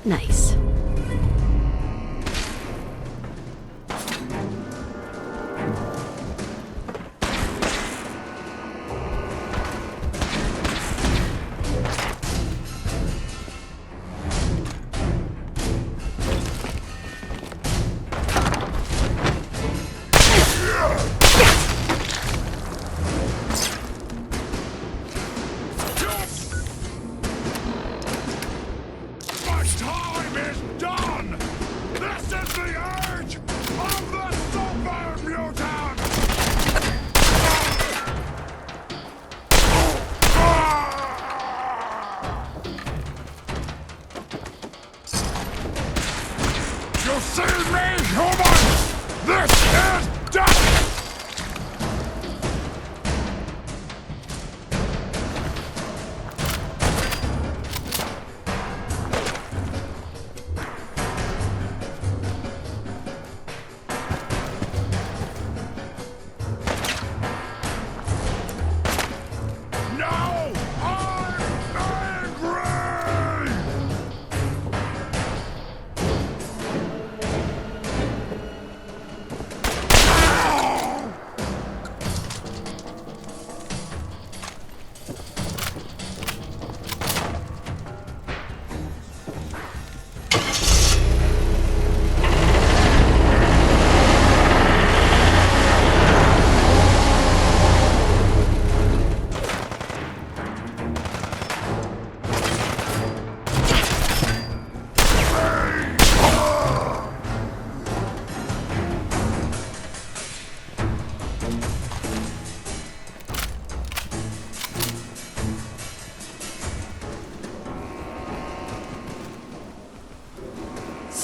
Nice.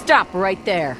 Stop right there.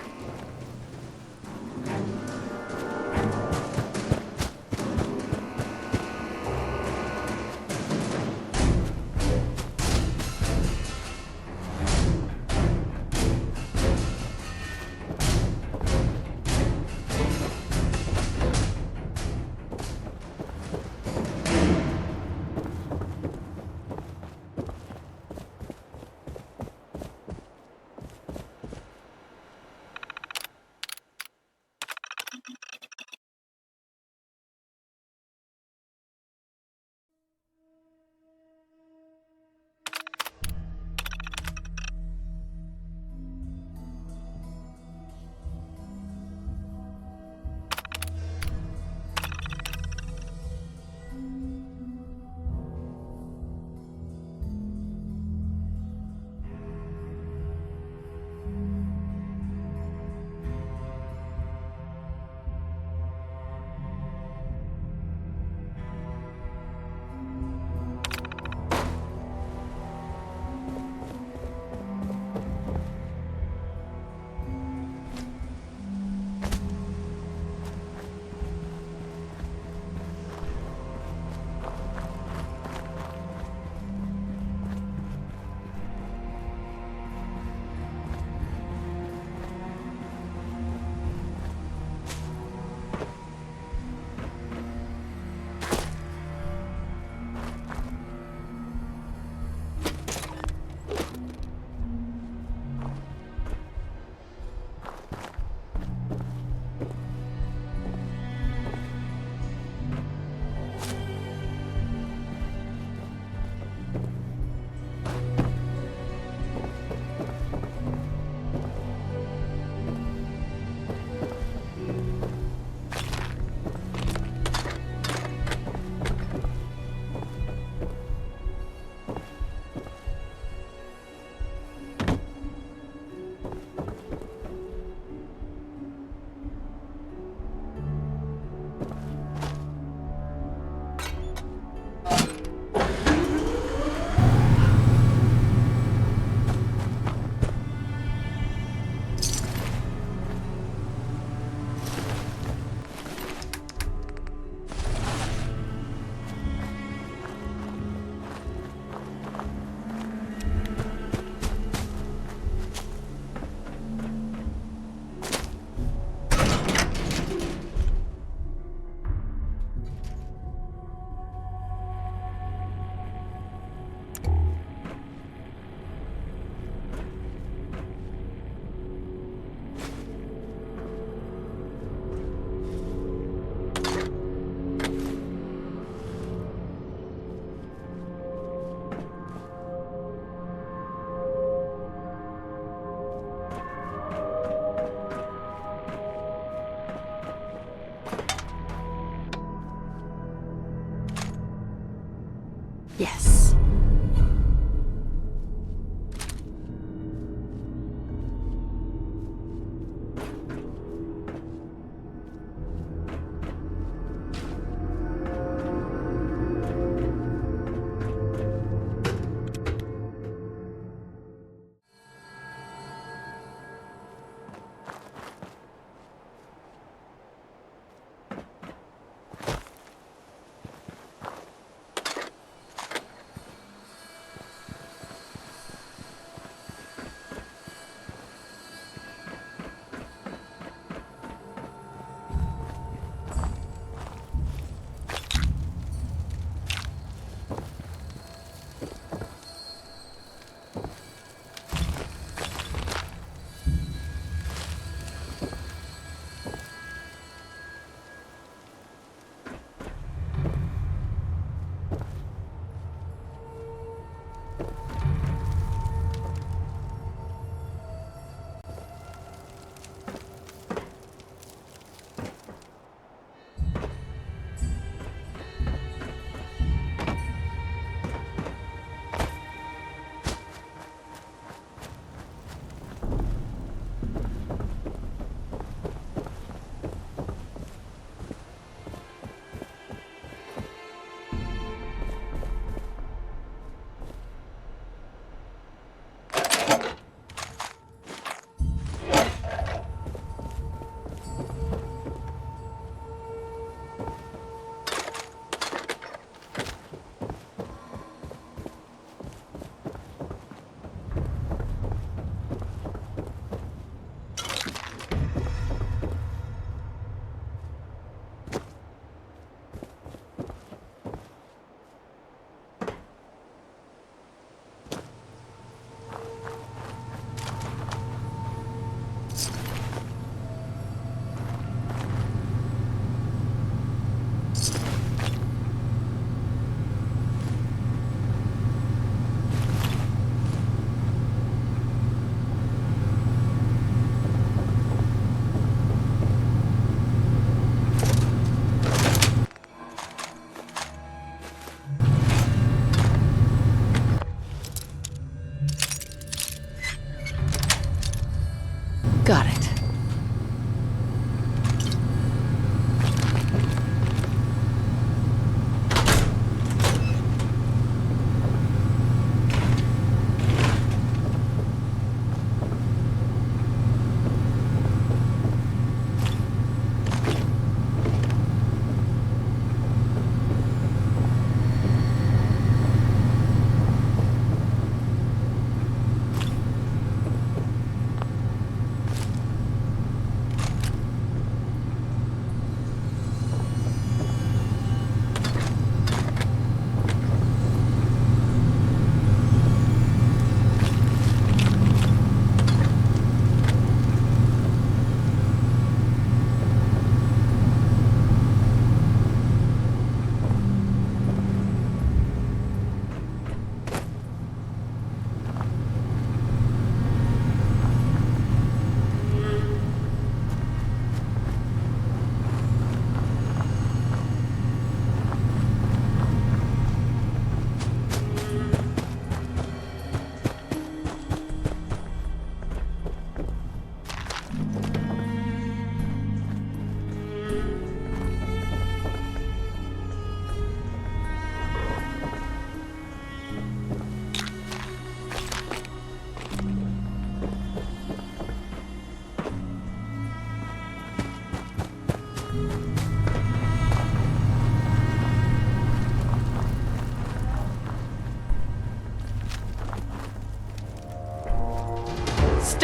Yes.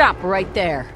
Stop right there.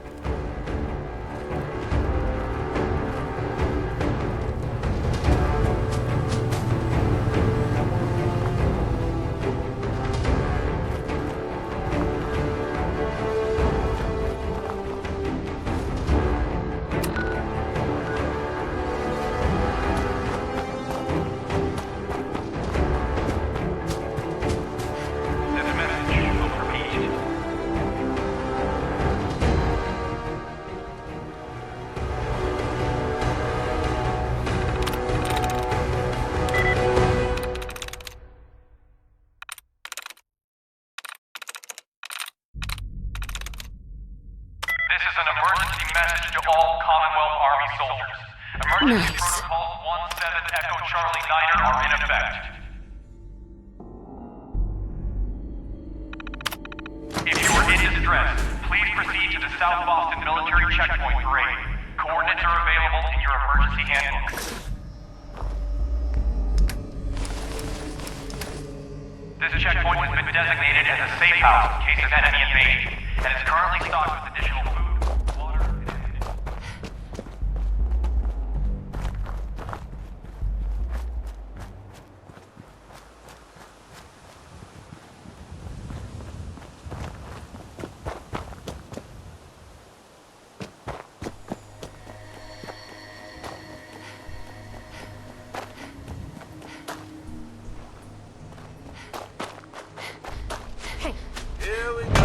This is an emergency message to all Commonwealth Army soldiers. Emergency protocols 17 Echo Charlie Niner are in effect. If you are in distress, please proceed to the South Boston Military Checkpoint Parade. Coordinates are available in your emergency handbook. This checkpoint has been designated as a safe house in case of enemy invasion, and is currently stocked with additional food, water, and ammunition. Here we go.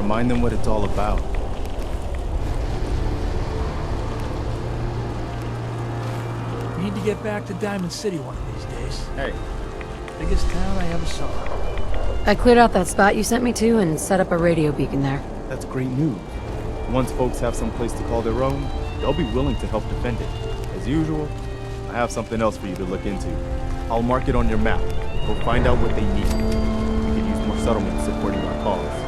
Remind them what it's all about. Need to get back to Diamond City one of these days. Hey. Biggest town I ever saw. I cleared out that spot you sent me to and set up a radio beacon there. That's great news. Once folks have some place to call their own, they'll be willing to help defend it. As usual, I have something else for you to look into. I'll mark it on your map. Go find out what they need. We could use more settlements supporting our cause.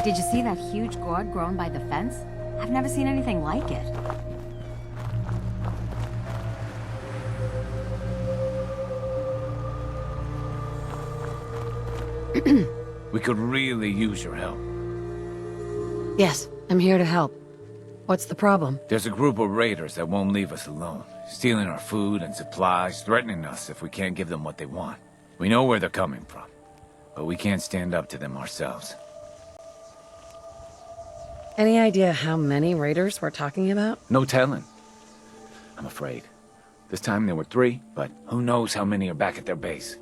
Did you see that huge gourd grown by the fence? I've never seen anything like it. We could really use your help. Yes, I'm here to help. What's the problem? There's a group of raiders that won't leave us alone, stealing our food and supplies, threatening us if we can't give them what they want. We know where they're coming from, but we can't stand up to them ourselves. Any idea how many raiders we're talking about? No telling. I'm afraid. This time there were 3, but who knows how many are back at their base.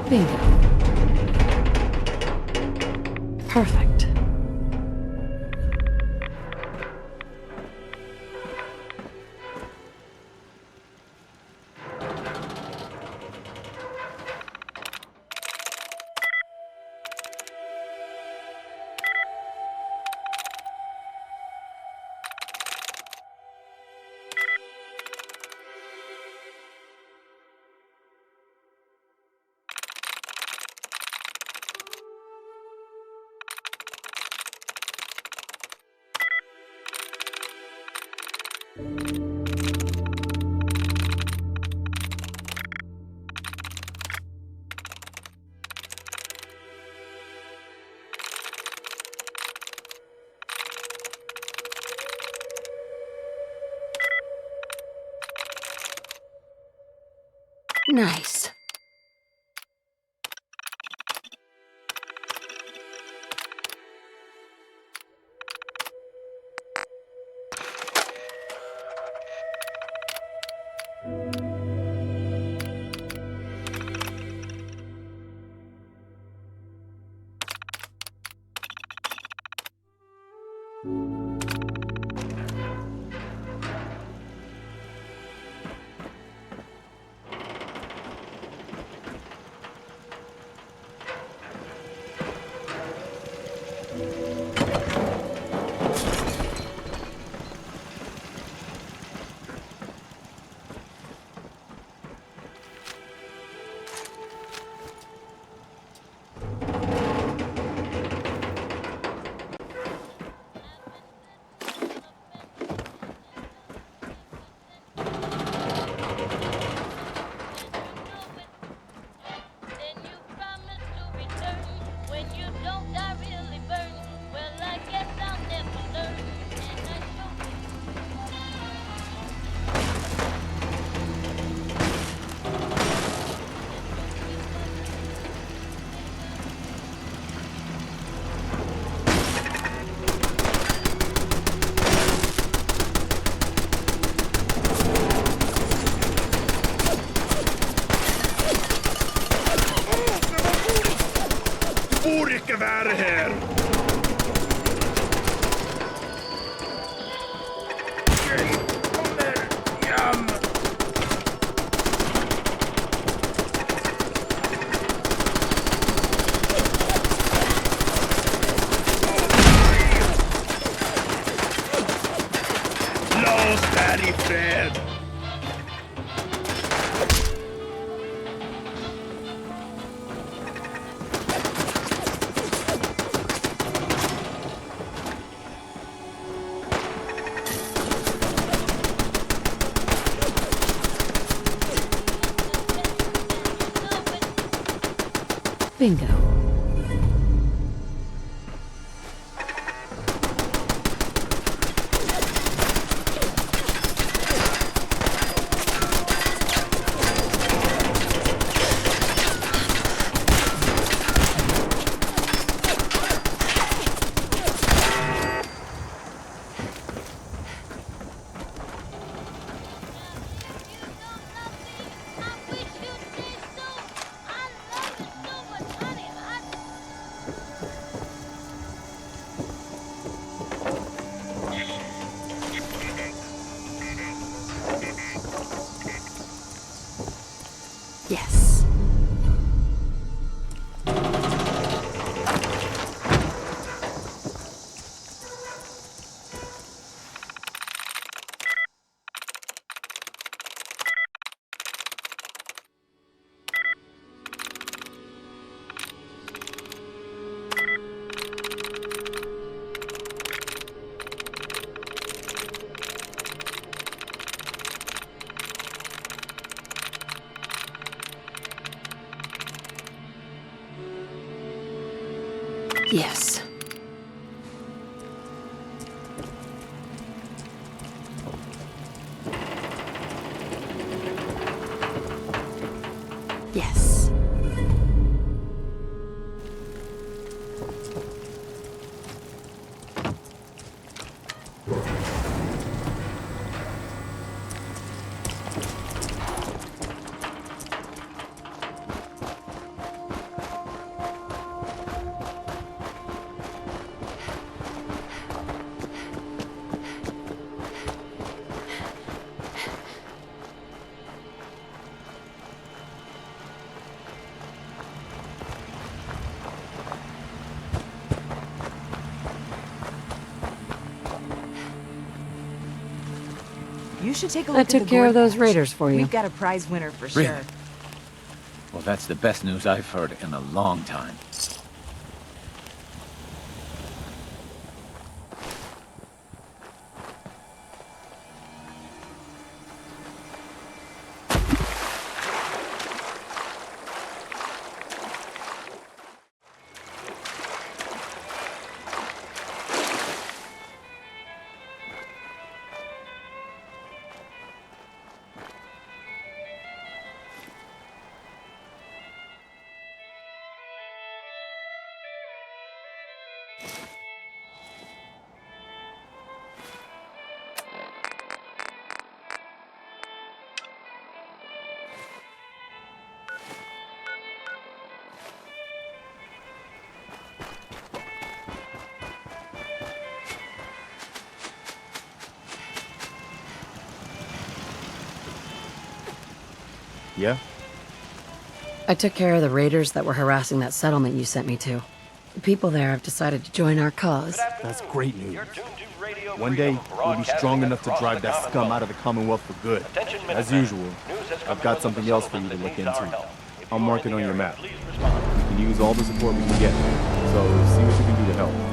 Bingo. Perfect. Nice. heck of out of here! Come there, yum! Lost Daddy Fred! Bingo. Yes. Yes. Yes. You should take a look I at took the care of gourd those patch. raiders for you. We've got a prize winner for Really? sure. Well, that's the best news I've heard in a long time. Yeah? I took care of the raiders that were harassing that settlement you sent me to. The people there have decided to join our cause. That's great news. One day, we'll be strong enough to drive that scum out of the Commonwealth for good. As usual, I've got something else for you to look into. I'll mark it on your map. We can use all the support we can get, so see what you can do to help.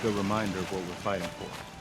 good reminder of what we're fighting for.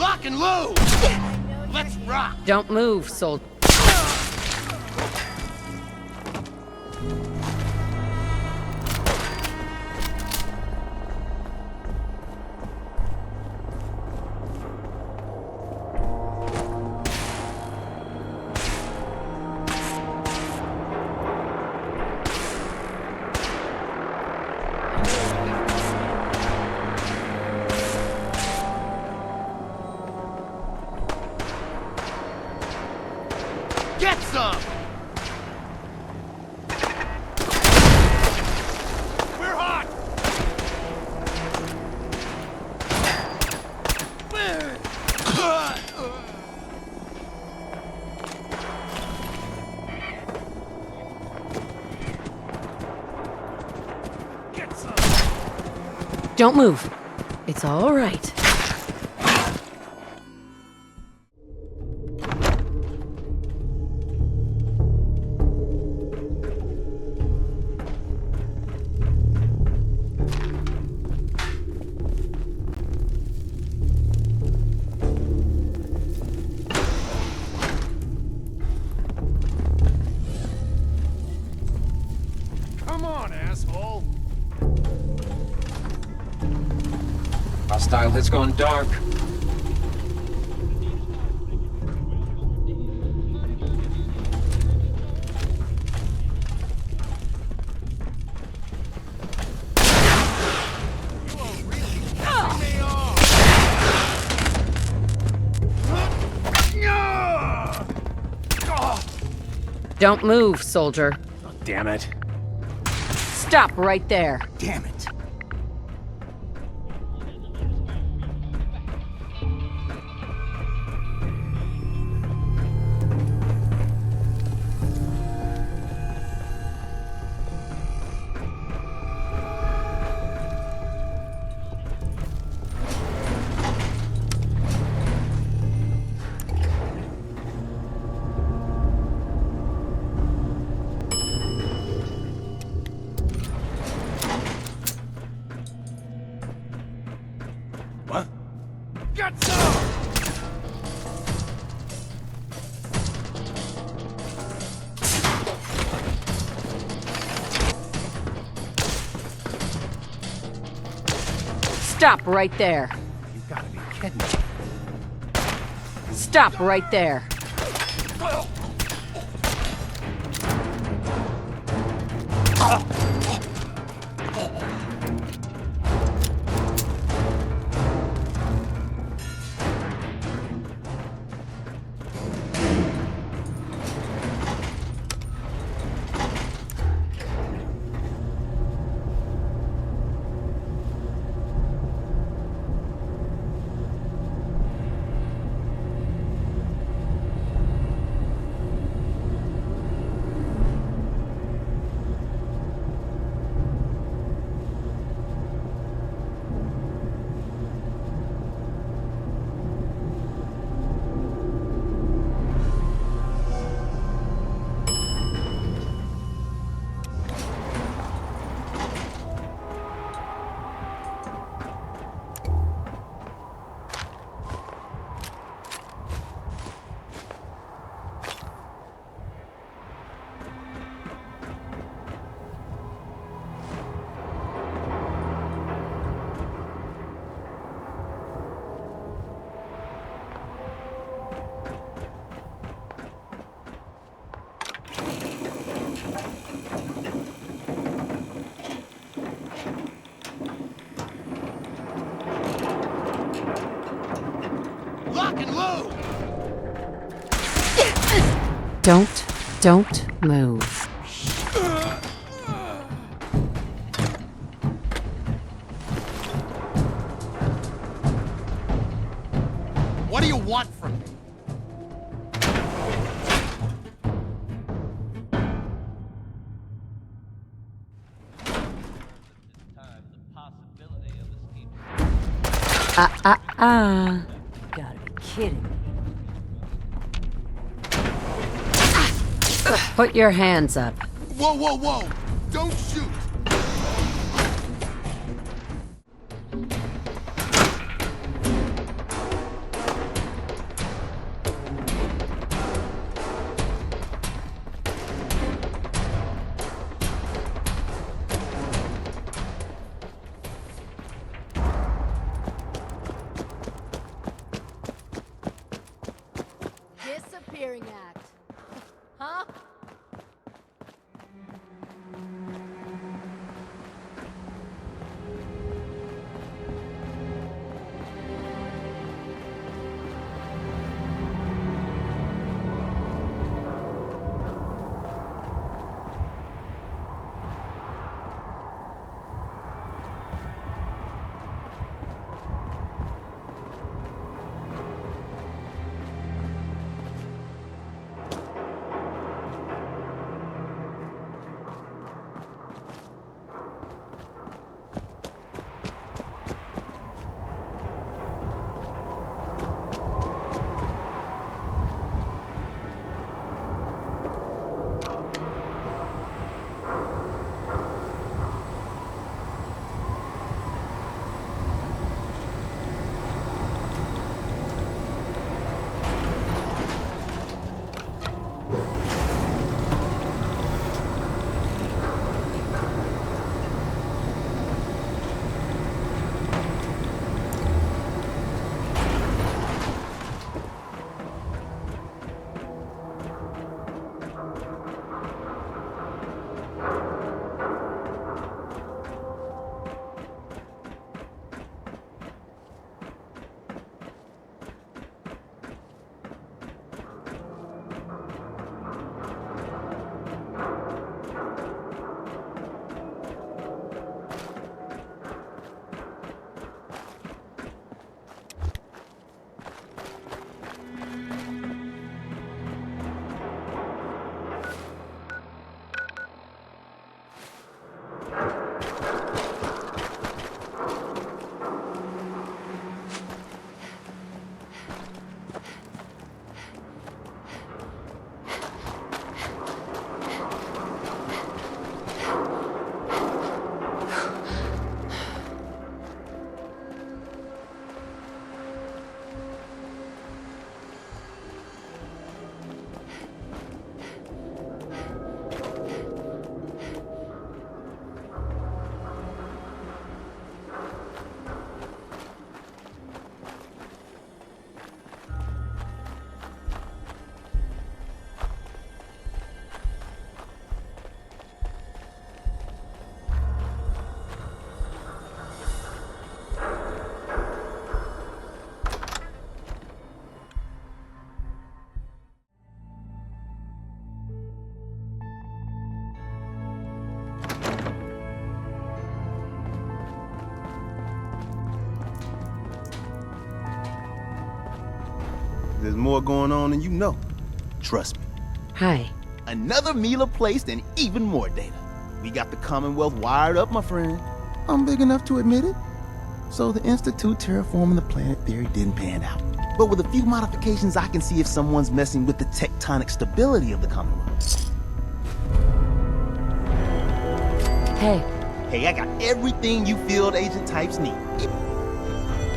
Lock and load! Let's rock! Don't move, soldier. Get some! We're hot! Get some! Don't move. It's all right. Come on, asshole! Hostile has gone dark. Don't move, soldier. Oh, damn it. Stop right there. Damn it. What? Get some! Stop right there. You gotta be kidding me. Stop right there. Lock and load! Don't move. What do you want from me? Gotta be kidding me. Put your hands up. Whoa, whoa, whoa! Don't shoot! There's more going on than you know. Trust me. Hi. Another Mila placed and even more data. We got the Commonwealth wired up, my friend. I'm big enough to admit it. So the Institute terraforming the planet theory didn't pan out. But with a few modifications, I can see if someone's messing with the tectonic stability of the Commonwealth. Hey, Hey, I got everything you field agent types need.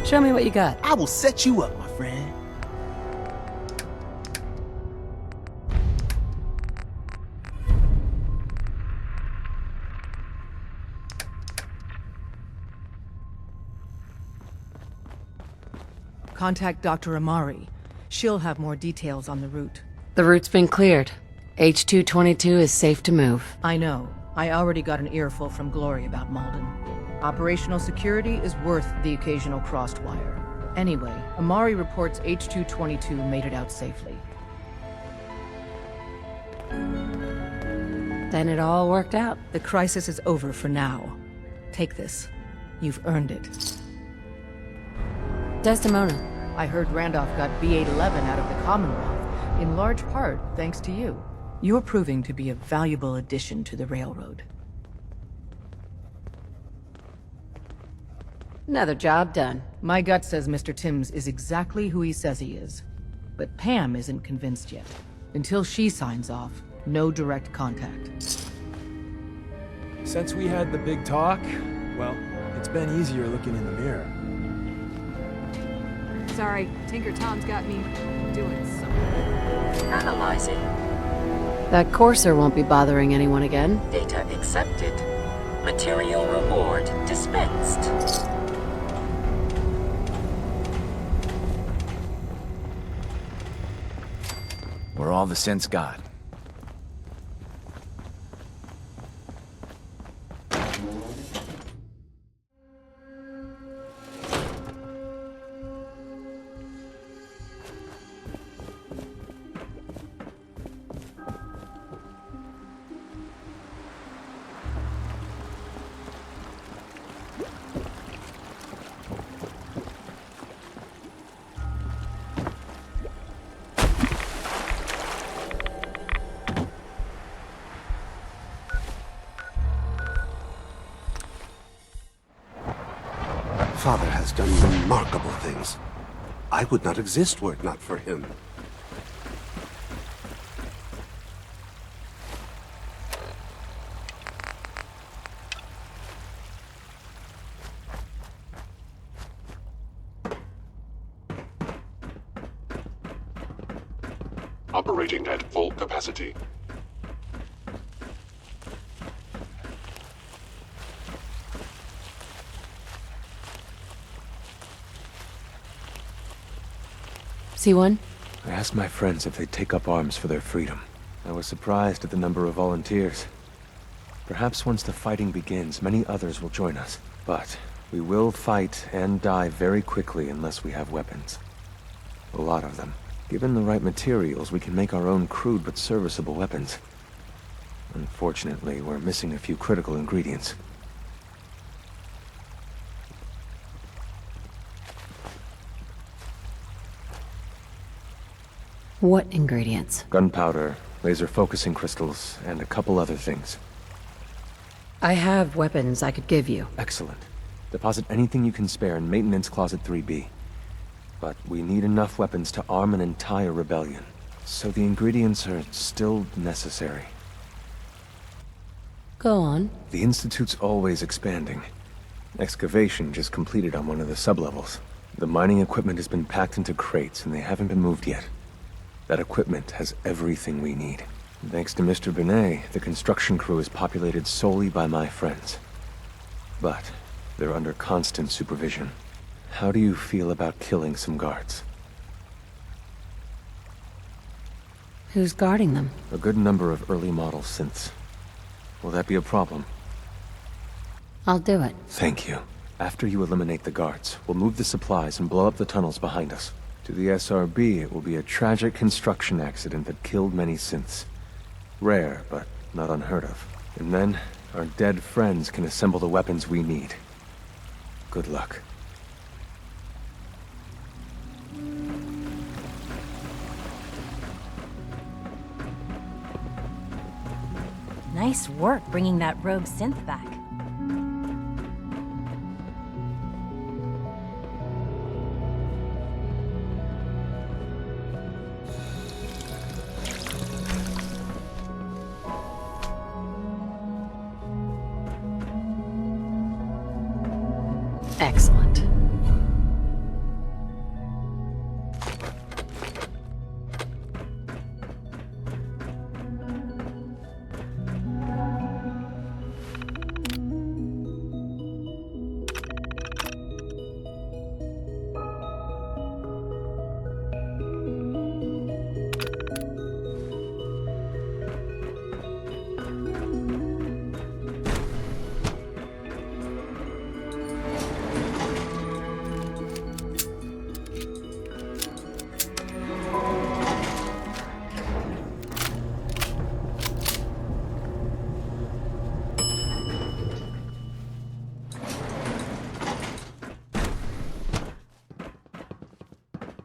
show me what you got. I will set you up, my friend. Contact Dr. Amari. She'll have more details on the route. The route's been cleared. H-222 is safe to move. I know. I already got an earful from Glory about Malden. Operational security is worth the occasional crossed wire. Anyway, Amari reports H-222 made it out safely. Then it all worked out. The crisis is over for now. Take this. You've earned it. Desdemona. I heard Randolph got B-811 out of the Commonwealth, in large part thanks to you. You're proving to be a valuable addition to the railroad. Another job done. My gut says Mr. Timms is exactly who he says he is. But Pam isn't convinced yet. Until she signs off, no direct contact. Since we had the big talk, well, it's been easier looking in the mirror. Sorry, Tinker Tom's got me doing something. Analyzing. That courser won't be bothering anyone again. Data accepted. Material reward dispensed. We're all the sense got. Father has done remarkable things. I would not exist were it not for him. Operating at full capacity. See one? I asked my friends if they'd take up arms for their freedom. I was surprised at the number of volunteers. Perhaps once the fighting begins, many others will join us. But we will fight and die very quickly unless we have weapons. A lot of them. Given the right materials, we can make our own crude but serviceable weapons. Unfortunately, we're missing a few critical ingredients. What ingredients? Gunpowder, laser focusing crystals, and a couple other things. I have weapons I could give you. Excellent. Deposit anything you can spare in Maintenance Closet 3B. But we need enough weapons to arm an entire rebellion. So the ingredients are still necessary. Go on. The Institute's always expanding. Excavation just completed on one of the sublevels. The mining equipment has been packed into crates and they haven't been moved yet. That equipment has everything we need. Thanks to Mr. Benet, the construction crew is populated solely by my friends. But they're under constant supervision. How do you feel about killing some guards? Who's guarding them? A good number of early model synths. Will that be a problem? I'll do it. Thank you. After you eliminate the guards, we'll move the supplies and blow up the tunnels behind us. To the SRB, it will be a tragic construction accident that killed many synths. Rare, but not unheard of. And then, our dead friends can assemble the weapons we need. Good luck. Nice work bringing that rogue synth back. Excellent.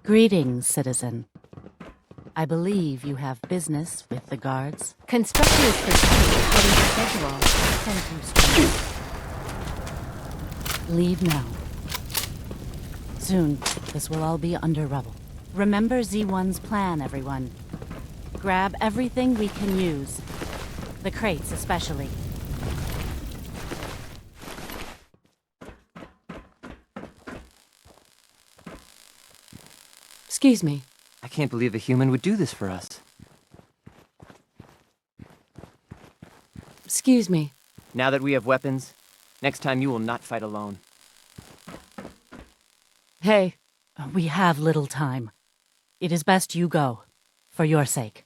Greetings, citizen. I believe you have business with the guards. Construction is proceeding according to schedule. Thank you, stranger. Leave now. Soon, this will all be under rubble. Remember Z1's plan, everyone. Grab everything we can use. The crates, especially. Excuse me. I can't believe a human would do this for us. Excuse me. Now that we have weapons, next time you will not fight alone. Hey. We have little time. It is best you go, for your sake.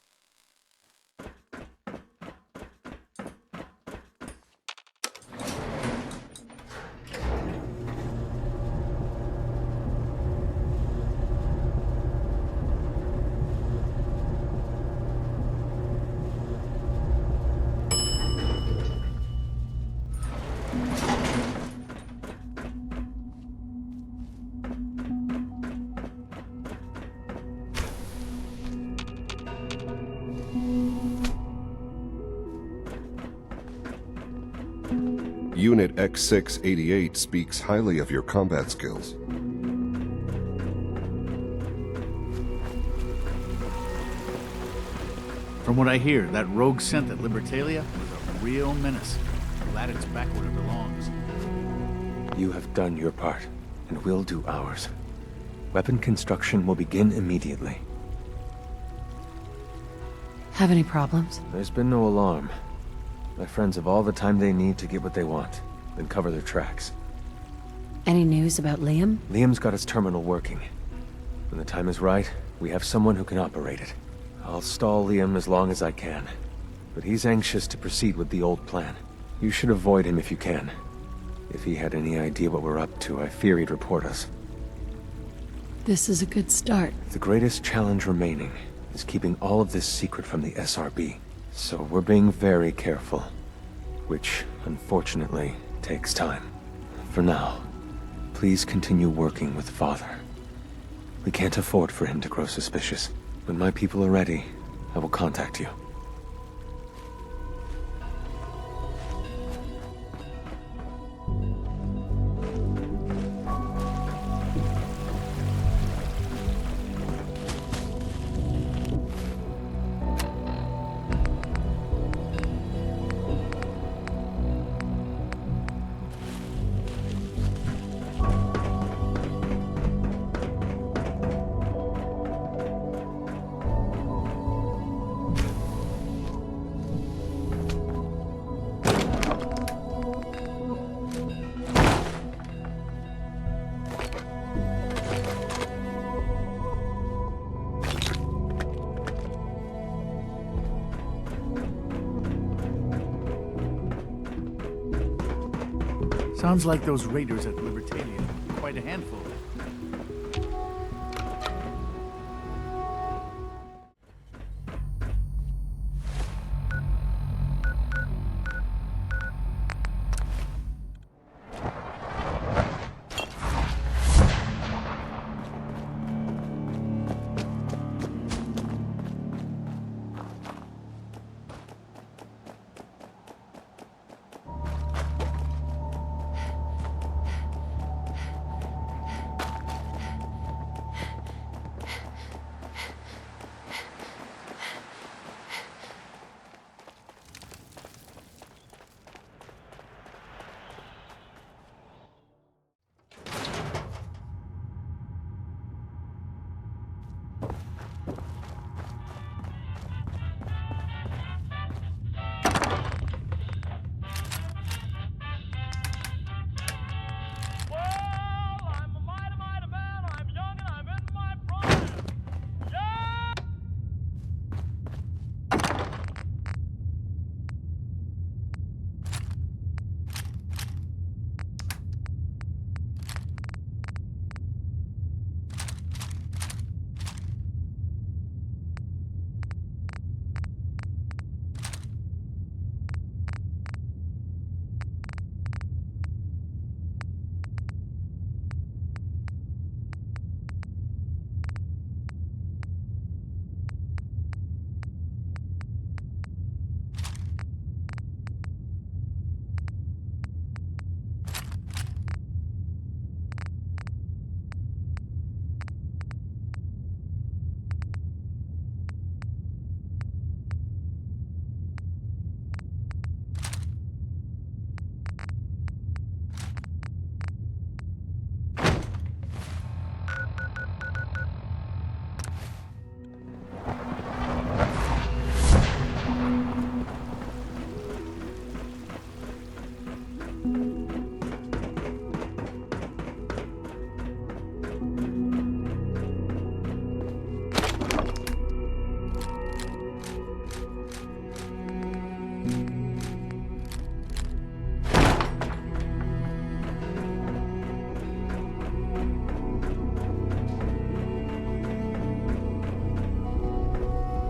Unit X688 speaks highly of your combat skills. From what I hear, that rogue synth at Libertalia was a real menace. Glad it's back where it belongs. You have done your part, and we'll do ours. Weapon construction will begin immediately. Have any problems? There's been no alarm. My friends have all the time they need to get what they want, then cover their tracks. Any news about Liam? Liam's got his terminal working. When the time is right, we have someone who can operate it. I'll stall Liam as long as I can, but he's anxious to proceed with the old plan. You should avoid him if you can. If he had any idea what we're up to, I fear he'd report us. This is a good start. The greatest challenge remaining is keeping all of this secret from the SRB. So we're being very careful, which, unfortunately, takes time. For now, please continue working with Father. We can't afford for him to grow suspicious. When my people are ready, I will contact you. Sounds like those raiders at Libertalia. Quite a handful.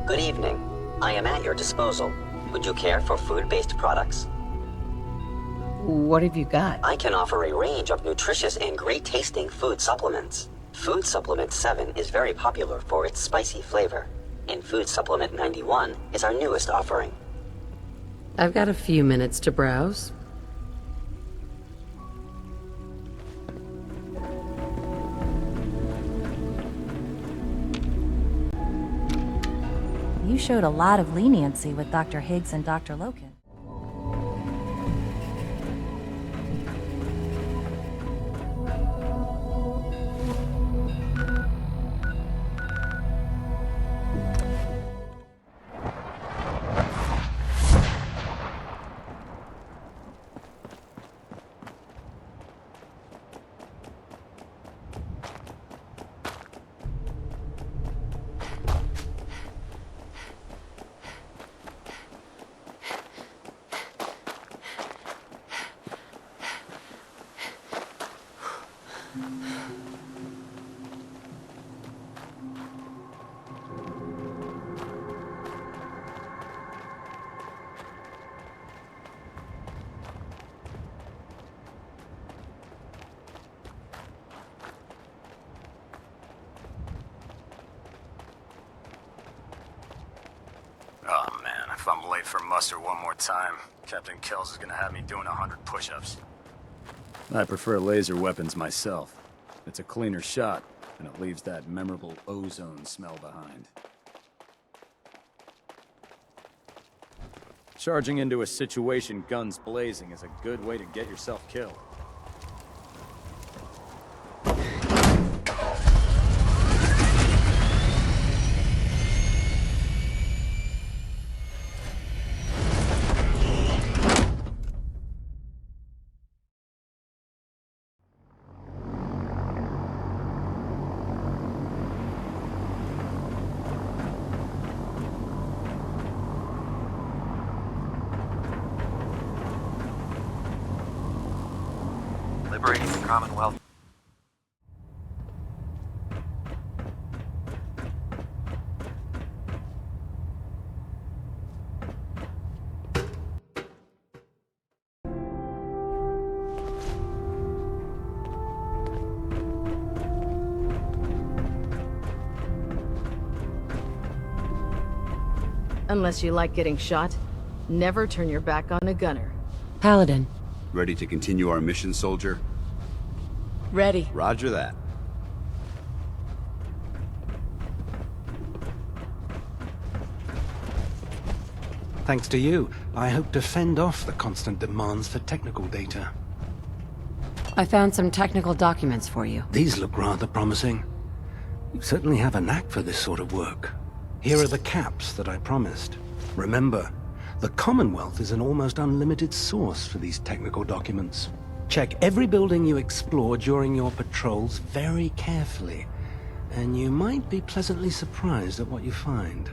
Good evening. I am at your disposal. Would you care for food-based products? What have you got? I can offer a range of nutritious and great-tasting food supplements. Food Supplement 7 is very popular for its spicy flavor, and Food Supplement 91 is our newest offering. I've got a few minutes to browse. You showed a lot of leniency with Dr. Higgs and Dr. Loken. Oh man, if I'm late for muster one more time, Captain Kells is gonna have me doing 100 push-ups. I prefer laser weapons myself. It's a cleaner shot, and it leaves that memorable ozone smell behind. Charging into a situation guns blazing is a good way to get yourself killed. Liberating the Commonwealth. Unless you like getting shot, never turn your back on a gunner. Paladin. Ready to continue our mission, soldier? Ready. Roger that. Thanks to you, I hope to fend off the constant demands for technical data. I found some technical documents for you. These look rather promising. You certainly have a knack for this sort of work. Here are the caps that I promised. Remember, the Commonwealth is an almost unlimited source for these technical documents. Check every building you explore during your patrols very carefully, and you might be pleasantly surprised at what you find.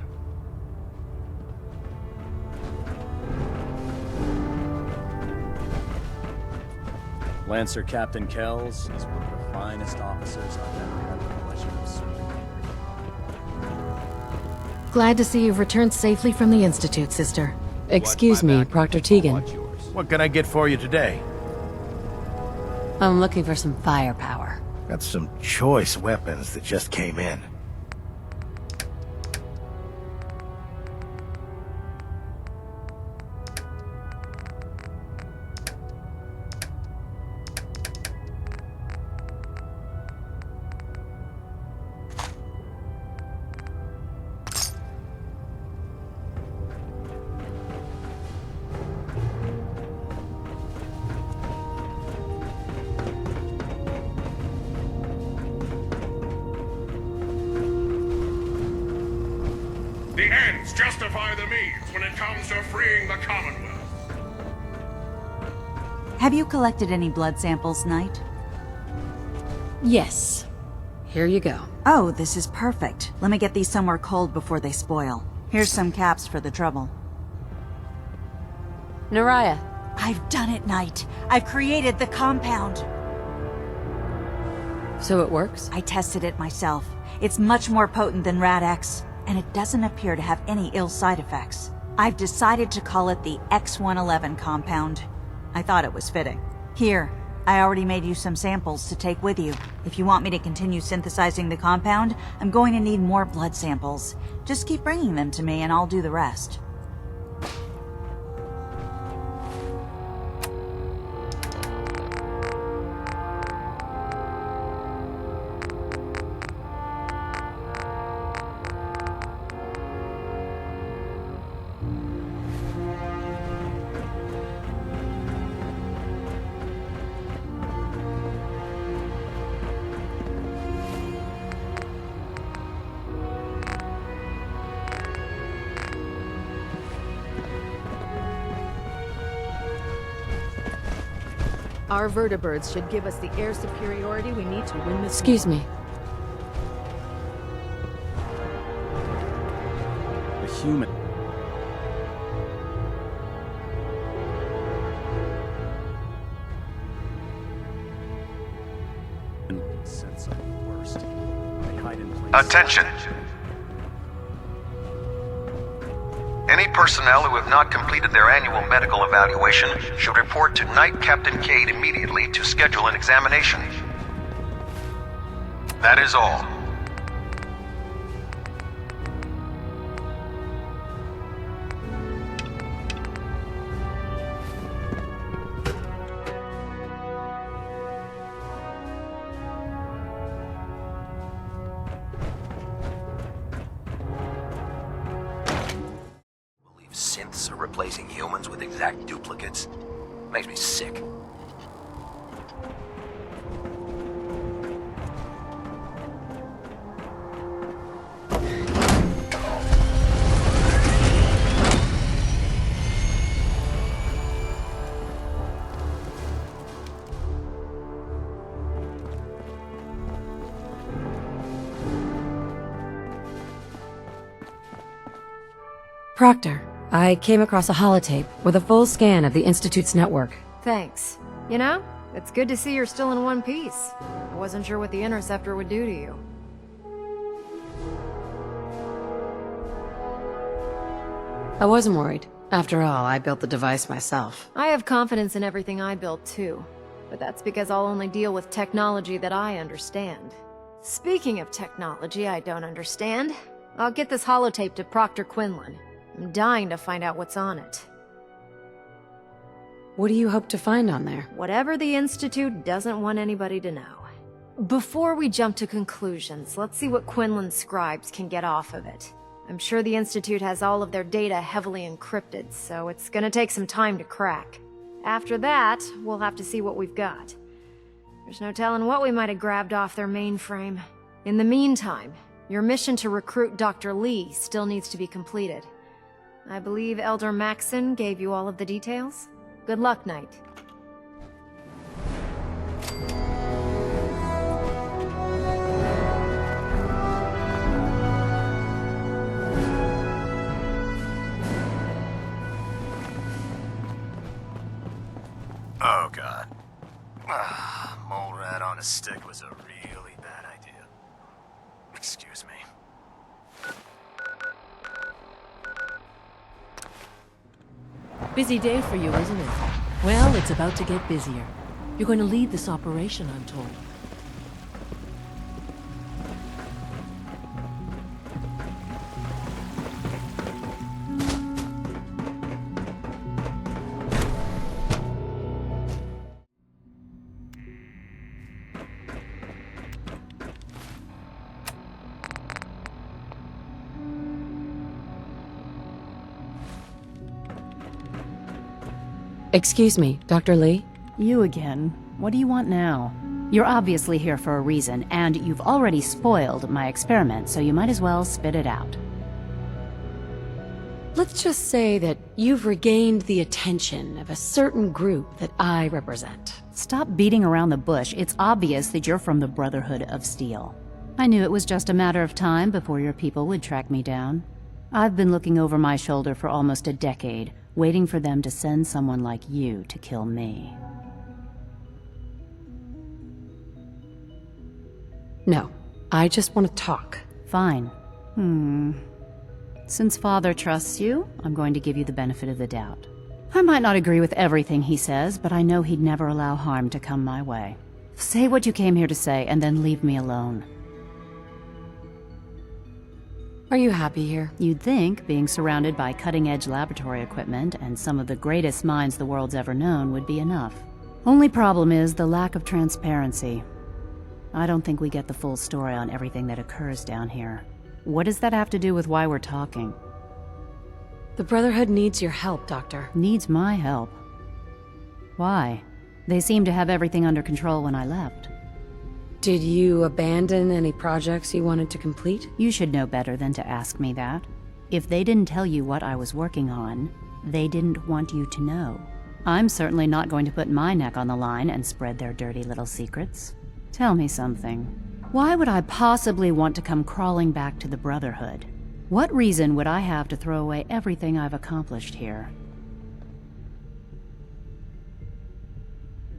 Lancer Captain Kells is one of the finest officers I've ever had the pleasure of serving. Glad to see you've returned safely from the Institute, sister. Excuse me, Proctor Tegan. What can I get for you today? I'm looking for some firepower. Got some choice weapons that just came in. The ends justify the means when it comes to freeing the Commonwealth. Have you collected any blood samples, Knight? Yes. Here you go. Oh, this is perfect. Let me get these somewhere cold before they spoil. Here's some caps for the trouble. Naraya. I've done it, Knight. I've created the compound. So it works? I tested it myself. It's much more potent than Rad-X. and it doesn't appear to have any ill side effects. I've decided to call it the X111 compound. I thought it was fitting. Here, I already made you some samples to take with you. If you want me to continue synthesizing the compound, I'm going to need more blood samples. Just keep bringing them to me and I'll do the rest. Our vertibirds should give us the air superiority we need to win this. Excuse me. A human. Sense of the worst. They hide in places. Attention! Any personnel who have not completed their annual medical evaluation should report to Knight Captain Cade immediately to schedule an examination. That is all. Synths are replacing humans with exact duplicates. Makes me sick. Proctor, I came across a holotape with a full scan of the Institute's network. Thanks. You know, it's good to see you're still in one piece. I wasn't sure what the Interceptor would do to you. I wasn't worried. After all, I built the device myself. I have confidence in everything I built too, but that's because I'll only deal with technology that I understand. Speaking of technology I don't understand, I'll get this holotape to Proctor Quinlan. I'm dying to find out what's on it. What do you hope to find on there? Whatever the Institute doesn't want anybody to know. Before we jump to conclusions, let's see what Quinlan's scribes can get off of it. I'm sure the Institute has all of their data heavily encrypted, so it's gonna take some time to crack. After that, we'll have to see what we've got. There's no telling what we might have grabbed off their mainframe. In the meantime, your mission to recruit Dr. Lee still needs to be completed. I believe Elder Maxon gave you all of the details? Good luck, Knight. Oh, God. Mole rat on a stick was a really bad idea. Excuse me. Busy day for you, isn't it? Well, it's about to get busier. You're going to lead this operation, I'm told. Excuse me, Dr. Lee? You again. What do you want now? You're obviously here for a reason, and you've already spoiled my experiment, so you might as well spit it out. Let's just say that you've regained the attention of a certain group that I represent. Stop beating around the bush. It's obvious that you're from the Brotherhood of Steel. I knew it was just a matter of time before your people would track me down. I've been looking over my shoulder for almost a decade, waiting for them to send someone like you to kill me. No, I just want to talk. Fine. Since Father trusts you, I'm going to give you the benefit of the doubt. I might not agree with everything he says, but I know he'd never allow harm to come my way. Say what you came here to say, and then leave me alone. Are you happy here? You'd think being surrounded by cutting-edge laboratory equipment and some of the greatest minds the world's ever known would be enough. Only problem is the lack of transparency. I don't think we get the full story on everything that occurs down here. What does that have to do with why we're talking? The Brotherhood needs your help, Doctor. Needs my help? Why? They seemed to have everything under control when I left. Did you abandon any projects you wanted to complete? You should know better than to ask me that. If they didn't tell you what I was working on, they didn't want you to know. I'm certainly not going to put my neck on the line and spread their dirty little secrets. Tell me something. Why would I possibly want to come crawling back to the Brotherhood? What reason would I have to throw away everything I've accomplished here?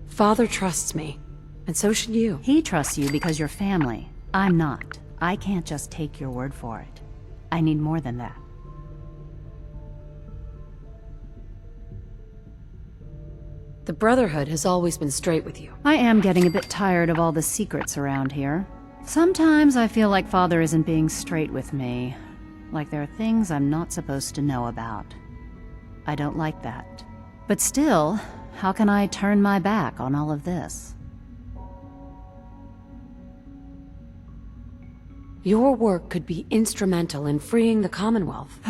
Father trusts me, and so should you. He trusts you because you're family. I'm not. I can't just take your word for it. I need more than that. The Brotherhood has always been straight with you. I am getting a bit tired of all the secrets around here. Sometimes I feel like Father isn't being straight with me. Like there are things I'm not supposed to know about. I don't like that. But still, how can I turn my back on all of this? Your work could be instrumental in freeing the Commonwealth.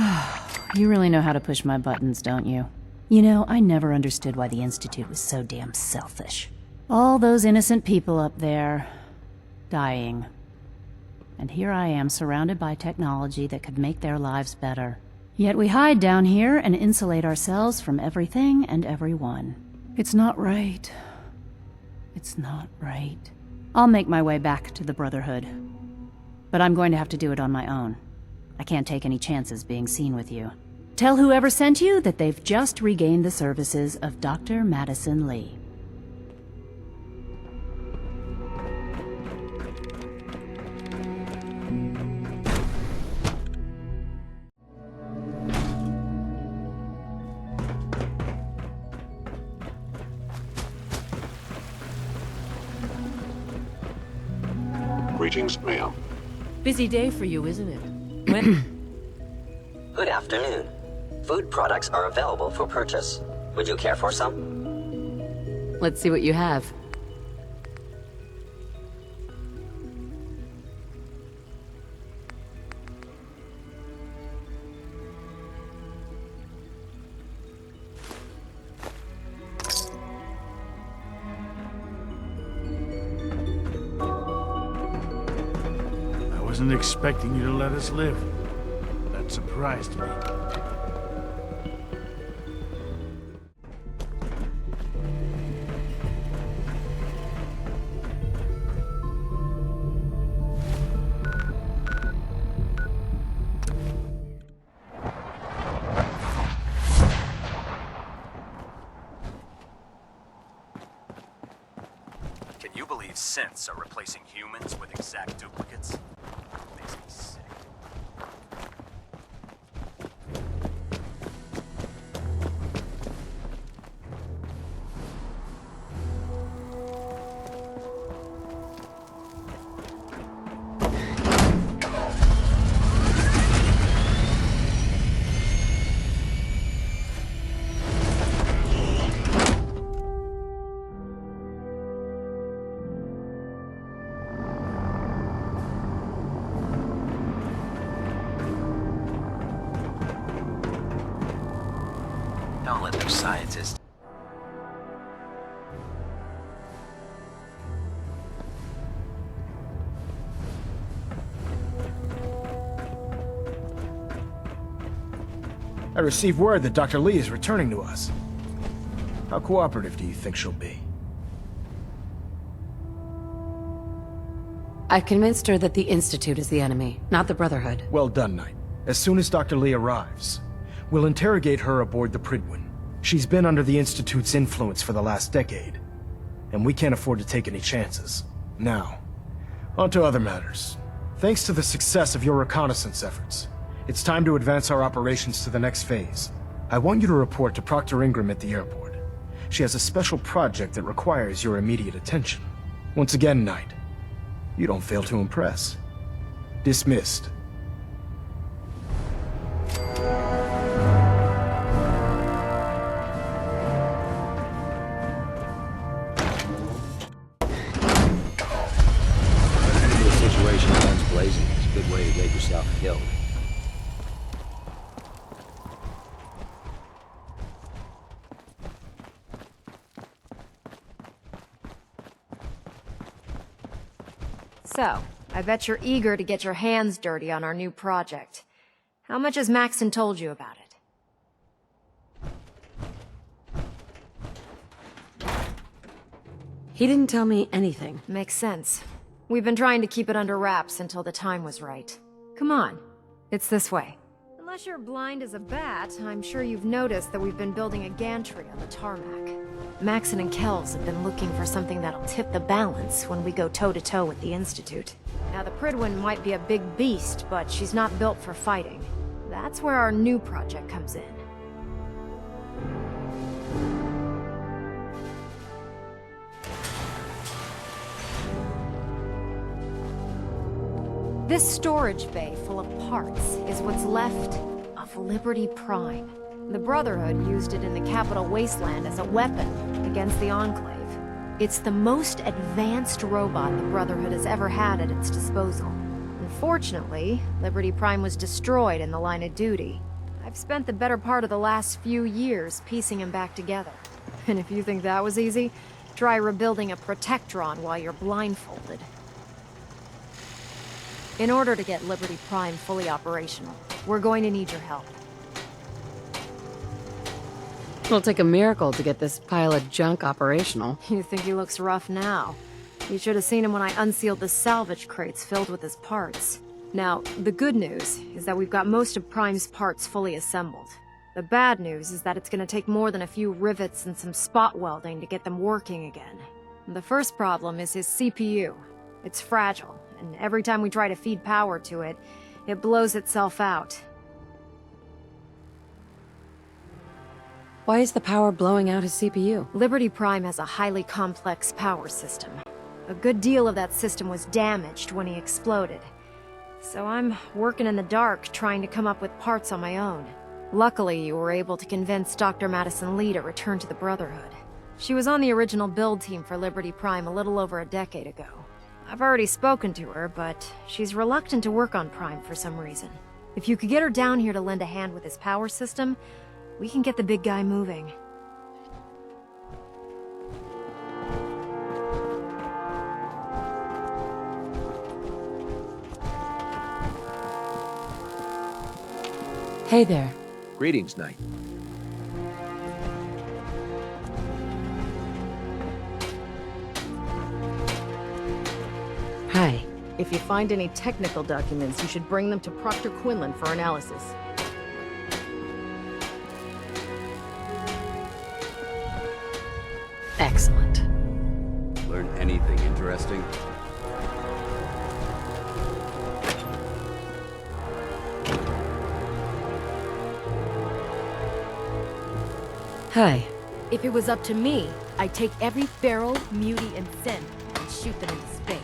You really know how to push my buttons, don't you? You know, I never understood why the Institute was so damn selfish. All those innocent people up there, dying. And here I am surrounded by technology that could make their lives better. Yet we hide down here and insulate ourselves from everything and everyone. It's not right. It's not right. I'll make my way back to the Brotherhood. But I'm going to have to do it on my own. I can't take any chances being seen with you. Tell whoever sent you that they've just regained the services of Dr. Madison Lee. Greetings, ma'am. Busy day for you, isn't it? When? Good afternoon. Food products are available for purchase. Would you care for some? Let's see what you have. I wasn't expecting you to let us live. That surprised me. Can you believe synths are replacing humans with exact duplicates? Makes me sick. Don't let those scientists... I received word that Dr. Lee is returning to us. How cooperative do you think she'll be? I convinced her that the Institute is the enemy, not the Brotherhood. Well done, Knight. As soon as Dr. Lee arrives, we'll interrogate her aboard the Prydwen. She's been under the Institute's influence for the last decade, and we can't afford to take any chances. Now, on to other matters. Thanks to the success of your reconnaissance efforts, It's time to advance our operations to the next phase. I want you to report to Proctor Ingram at the airport. She has a special project that requires your immediate attention. Once again, Knight, you don't fail to impress. Dismissed. The situation guns blazing is a good way to get yourself killed. So, I bet you're eager to get your hands dirty on our new project. How much has Maxon told you about it? He didn't tell me anything. Makes sense. We've been trying to keep it under wraps until the time was right. Come on, it's this way. Unless you're blind as a bat, I'm sure you've noticed that we've been building a gantry on the tarmac. Maxon and Kells have been looking for something that'll tip the balance when we go toe-to-toe with the Institute. Now, the Prydwen might be a big beast, but she's not built for fighting. That's where our new project comes in. This storage bay full of parts is what's left of Liberty Prime. The Brotherhood used it in the Capital Wasteland as a weapon against the Enclave. It's the most advanced robot the Brotherhood has ever had at its disposal. Unfortunately, Liberty Prime was destroyed in the line of duty. I've spent the better part of the last few years piecing him back together. And if you think that was easy, try rebuilding a Protectron while you're blindfolded. In order to get Liberty Prime fully operational, we're going to need your help. It'll take a miracle to get this pile of junk operational. You think he looks rough now? You should have seen him when I unsealed the salvage crates filled with his parts. Now, the good news is that we've got most of Prime's parts fully assembled. The bad news is that it's gonna take more than a few rivets and some spot welding to get them working again. The first problem is his CPU. It's fragile, and every time we try to feed power to it, it blows itself out. Why is the power blowing out his CPU? Liberty Prime has a highly complex power system. A good deal of that system was damaged when he exploded. So I'm working in the dark, trying to come up with parts on my own. Luckily, you were able to convince Dr. Madison Lee to return to the Brotherhood. She was on the original build team for Liberty Prime a little over a decade ago. I've already spoken to her, but she's reluctant to work on Prime for some reason. If you could get her down here to lend a hand with his power system, we can get the big guy moving. Hey there. Greetings, Knight. Hi. If you find any technical documents, you should bring them to Proctor Quinlan for analysis. Excellent. Learn anything interesting? Hi. If it was up to me, I'd take every Feral, Muty, and Synth and shoot them into space.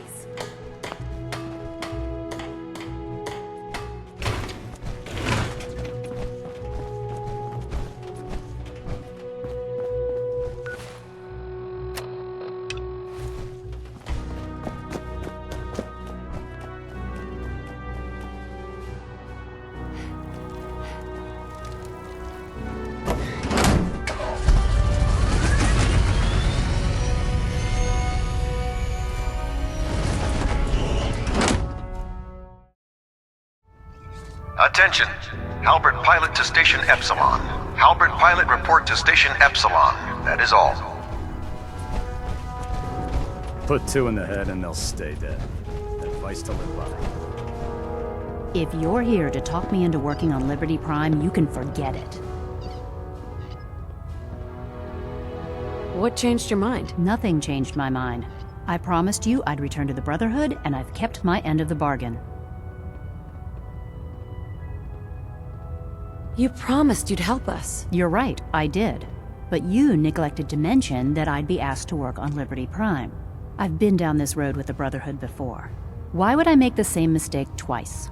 Attention! Halbert pilot to Station Epsilon. Halbert pilot report to Station Epsilon. That is all. Put two in the head and they'll stay dead. Advice to live by. If you're here to talk me into working on Liberty Prime, you can forget it. What changed your mind? Nothing changed my mind. I promised you I'd return to the Brotherhood, and I've kept my end of the bargain. You promised you'd help us. You're right, I did. But you neglected to mention that I'd be asked to work on Liberty Prime. I've been down this road with the Brotherhood before. Why would I make the same mistake twice?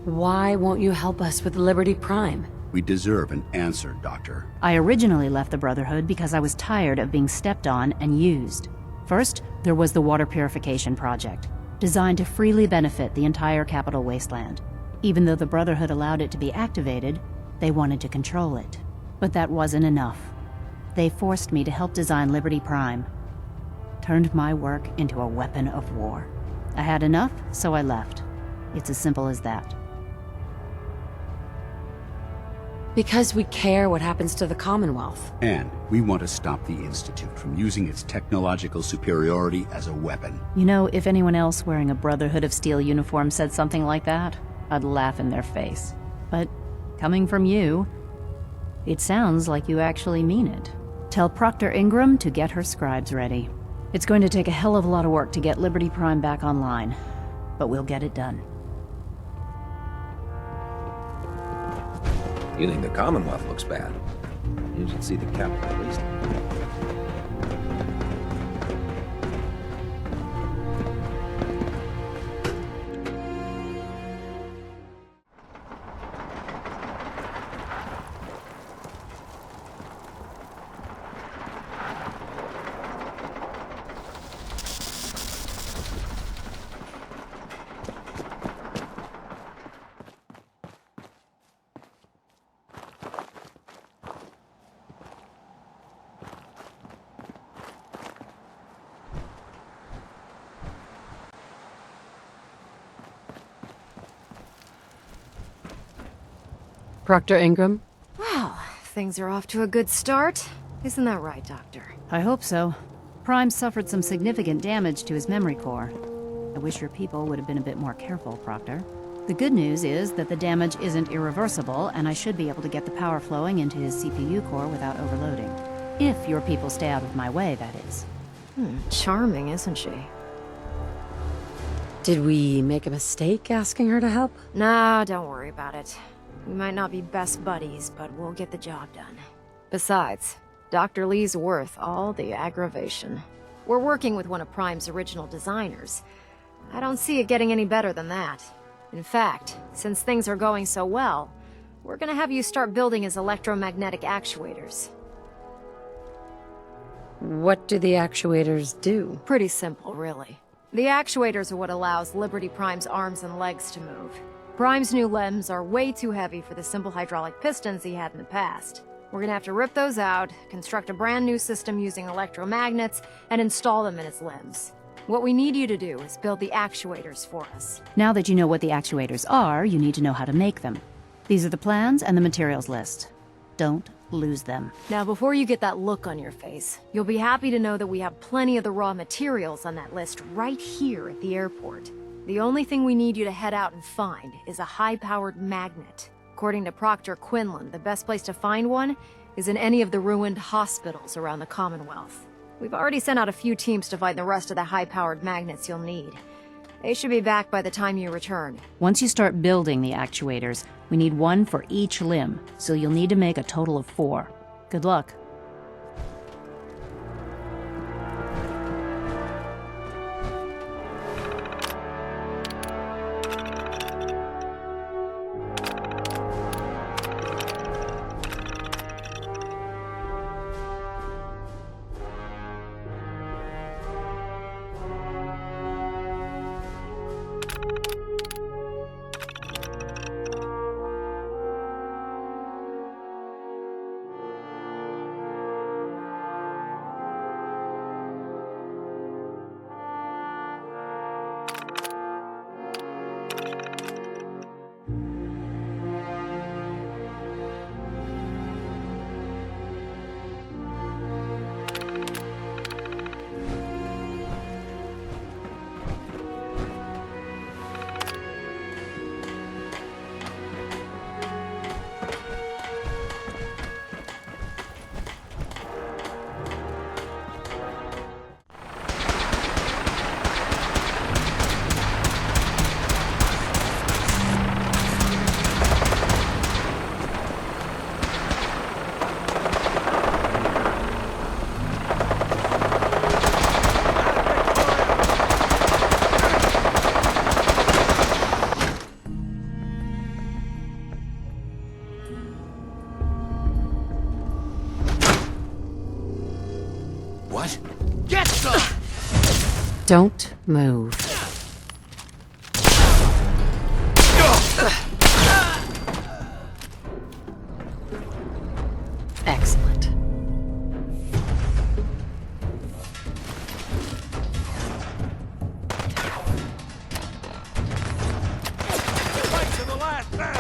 Why won't you help us with Liberty Prime? We deserve an answer, Doctor. I originally left the Brotherhood because I was tired of being stepped on and used. First, there was the water purification project, designed to freely benefit the entire capital wasteland. Even though the Brotherhood allowed it to be activated, they wanted to control it. But that wasn't enough. They forced me to help design Liberty Prime. Turned my work into a weapon of war. I had enough, so I left. It's as simple as that. Because we care what happens to the Commonwealth. And we want to stop the Institute from using its technological superiority as a weapon. You know, if anyone else wearing a Brotherhood of Steel uniform said something like that, I'd laugh in their face. But coming from you, it sounds like you actually mean it. Tell Proctor Ingram to get her scribes ready. It's going to take a hell of a lot of work to get Liberty Prime back online, but we'll get it done. You think the Commonwealth looks bad? You should see the capital at least. Proctor Ingram? Well, things are off to a good start. Isn't that right, Doctor? I hope so. Prime suffered some significant damage to his memory core. I wish your people would have been a bit more careful, Proctor. The good news is that the damage isn't irreversible, and I should be able to get the power flowing into his CPU core without overloading. If your people stay out of my way, that is. Charming, isn't she? Did we make a mistake asking her to help? Nah, don't worry about it. We might not be best buddies, but we'll get the job done. Besides, Dr. Lee's worth all the aggravation. We're working with one of Prime's original designers. I don't see it getting any better than that. In fact, since things are going so well, we're gonna have you start building his electromagnetic actuators. What do the actuators do? Pretty simple, really. The actuators are what allows Liberty Prime's arms and legs to move. Prime's new limbs are way too heavy for the simple hydraulic pistons he had in the past. We're gonna have to rip those out, construct a brand new system using electromagnets, and install them in his limbs. What we need you to do is build the actuators for us. Now that you know what the actuators are, you need to know how to make them. These are the plans and the materials list. Don't lose them. Now, before you get that look on your face, you'll be happy to know that we have plenty of the raw materials on that list right here at the airport. The only thing we need you to head out and find is a high-powered magnet. According to Proctor Quinlan, the best place to find one is in any of the ruined hospitals around the Commonwealth. We've already sent out a few teams to find the rest of the high-powered magnets you'll need. They should be back by the time you return. Once you start building the actuators, we need one for each limb, so you'll need to make a total of 4. Good luck. Don't move. Excellent. Fight to the last man!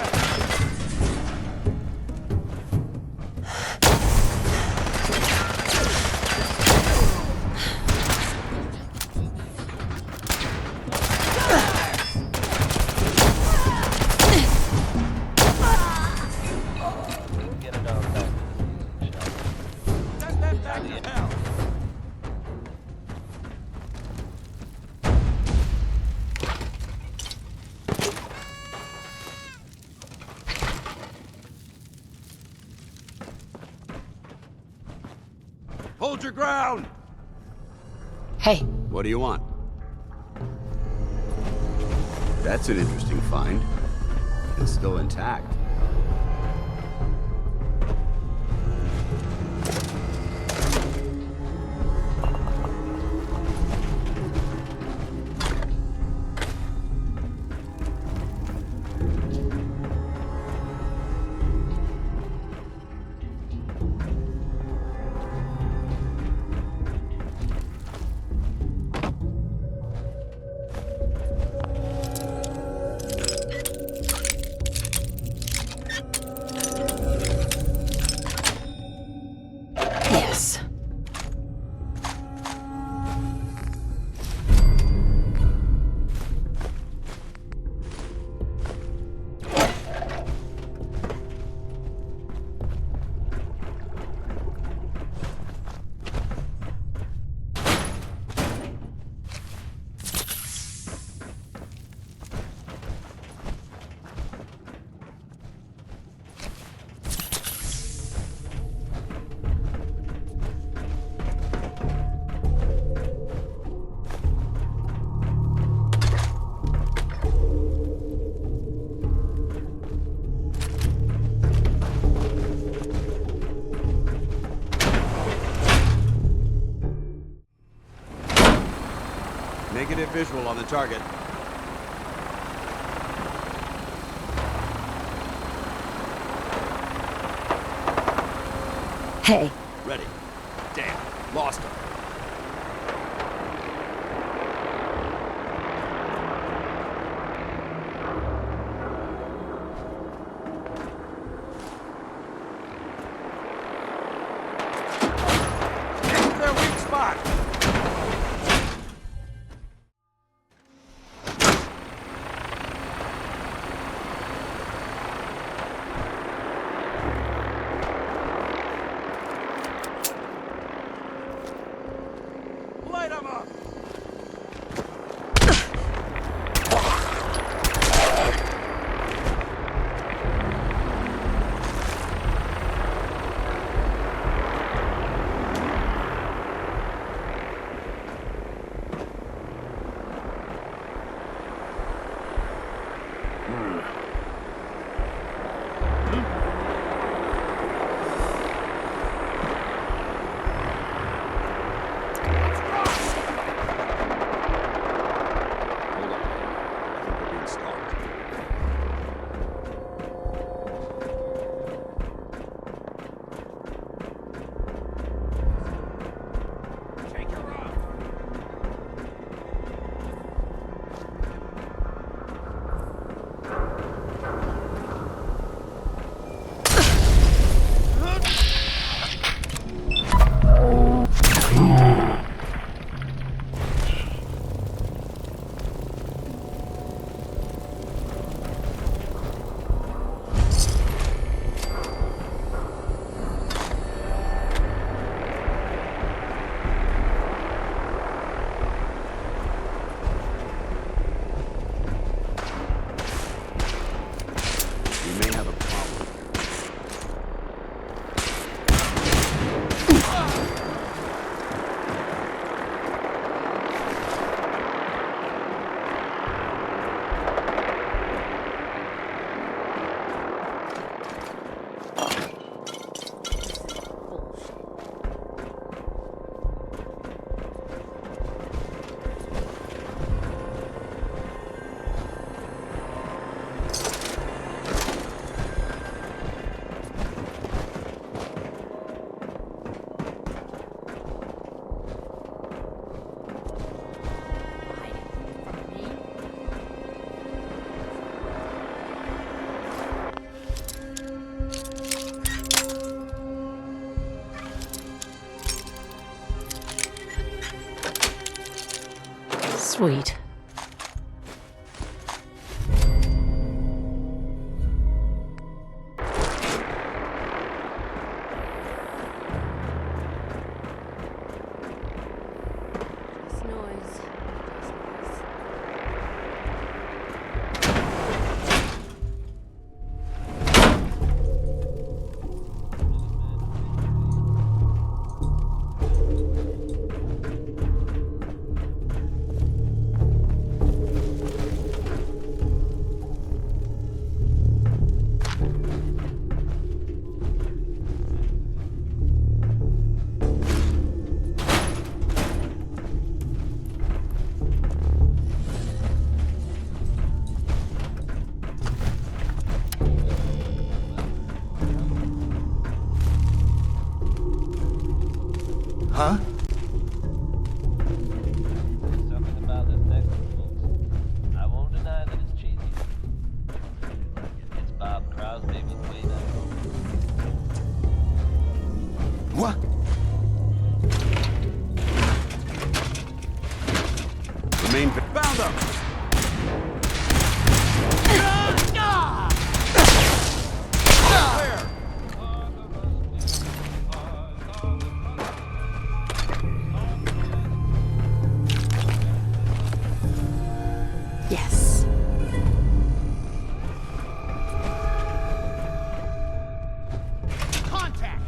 Hold your ground! Hey. What do you want? That's an interesting find. It's still intact. Yes. Negative visual on the target. Hey. Ready. Damn. Lost him. Get to their weak spot! Light 'em up! Sweet. Huh? Something about this next one, folks. I won't deny that it's cheesy. It's Bob Crosby with way back home. What? Remain bound up! Yes. Contact!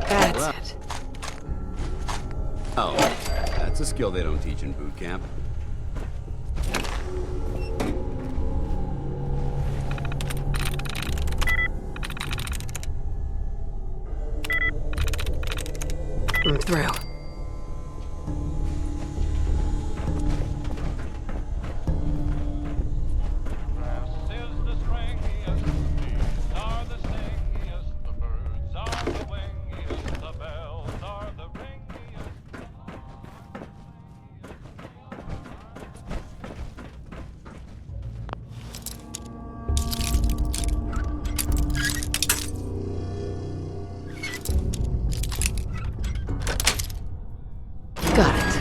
That's it. Oh, that's a skill they don't teach in boot camp. I'm through. Got it.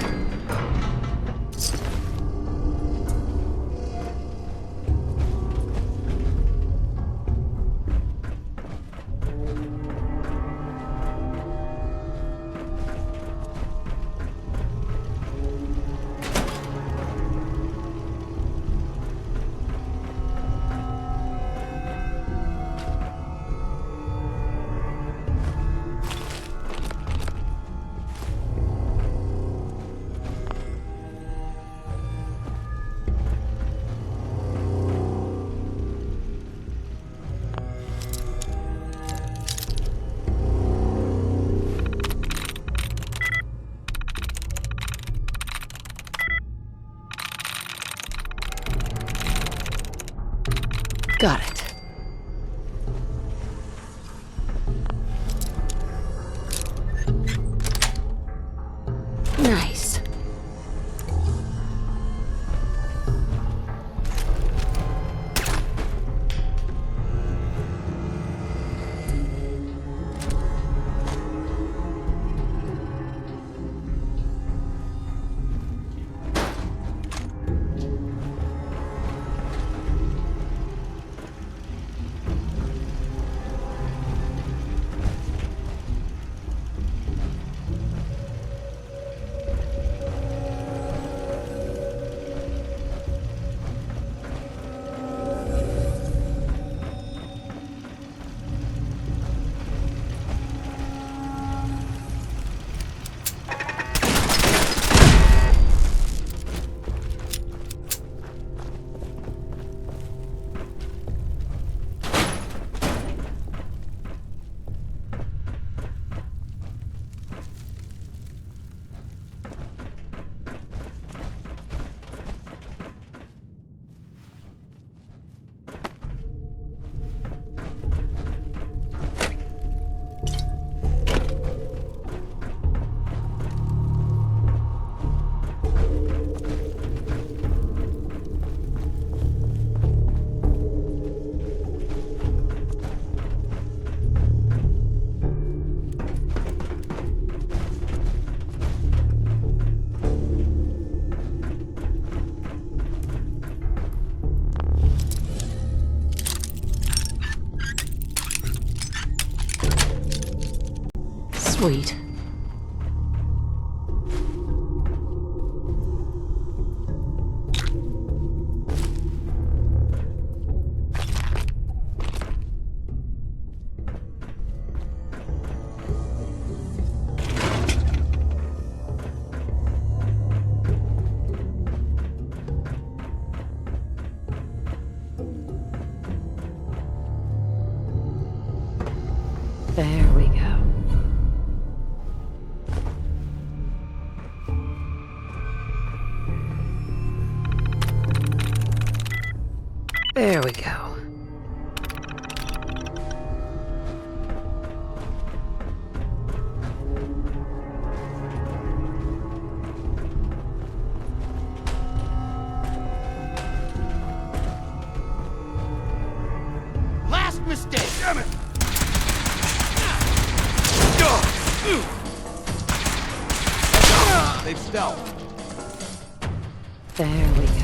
Got it. Nice. Sweet. There we go. There we go. Last mistake! Damn it! They've stealth. There we go.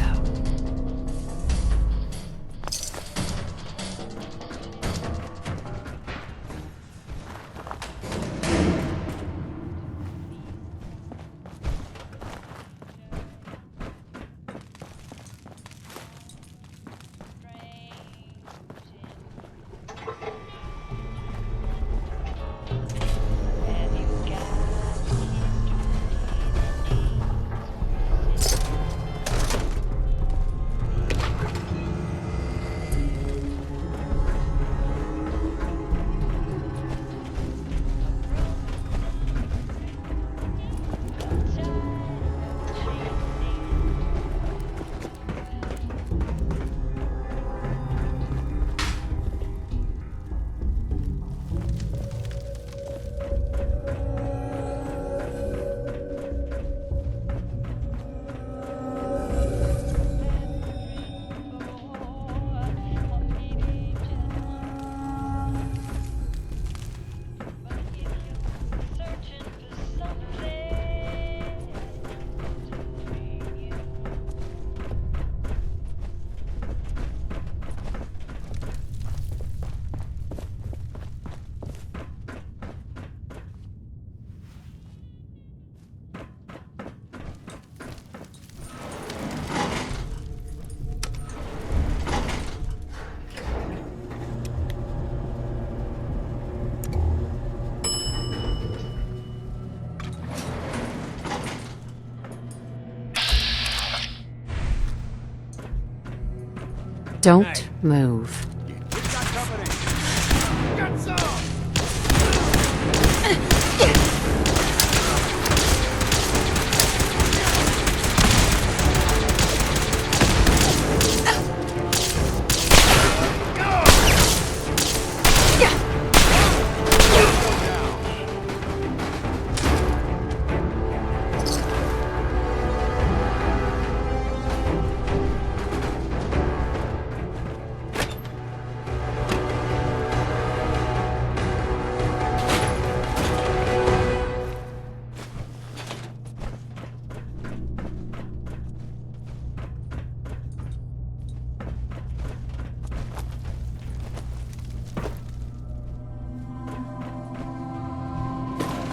Don't move.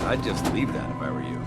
I'd just leave that if I were you.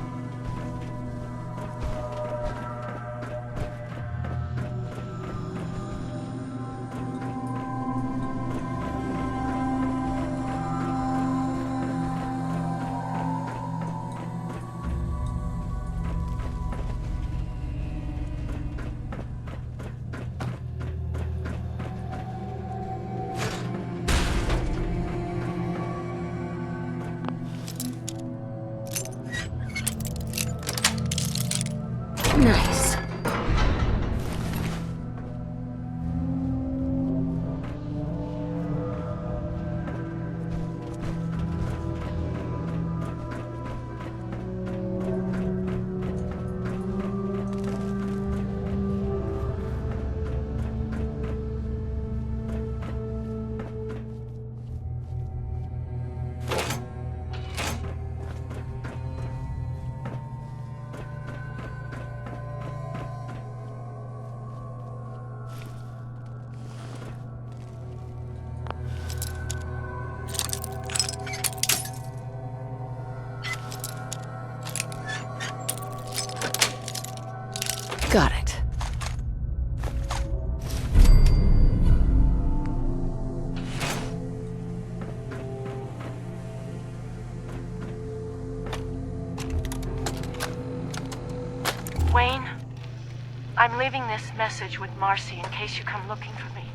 I'm leaving this message with Marcy in case you come looking for me.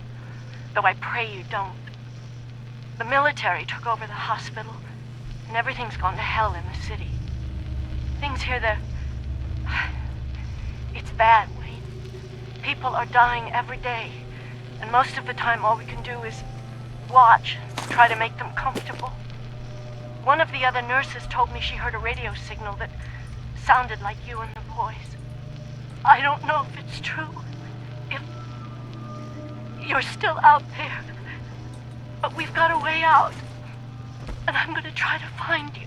Though I pray you don't. The military took over the hospital, and everything's gone to hell in the city. Things here, it's bad, Wayne. People are dying every day, and most of the time all we can do is watch and try to make them comfortable. One of the other nurses told me she heard a radio signal that sounded like you and the boys. I don't know if it's true, if you're still out there, but we've got a way out, and I'm gonna try to find you.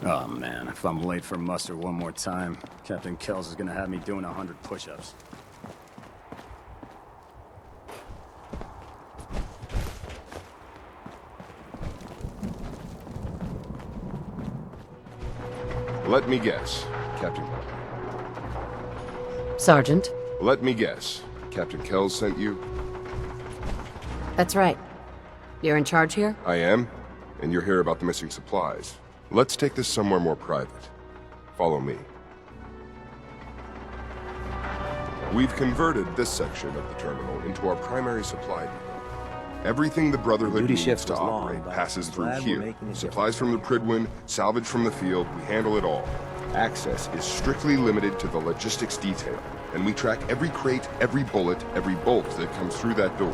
Oh man, if I'm late for muster one more time, Captain Kells is gonna have me doing 100 push-ups. Let me guess, Captain... Sergeant? Let me guess. Captain Kells sent you? That's right. You're in charge here? I am, and you're here about the missing supplies. Let's take this somewhere more private. Follow me. We've converted this section of the terminal into our primary supply depot. Everything the Brotherhood needs to operate passes through here. Supplies from the Prydwen, salvage from the field, we handle it all. Access is strictly limited to the logistics detail, and we track every crate, every bullet, every bolt that comes through that door.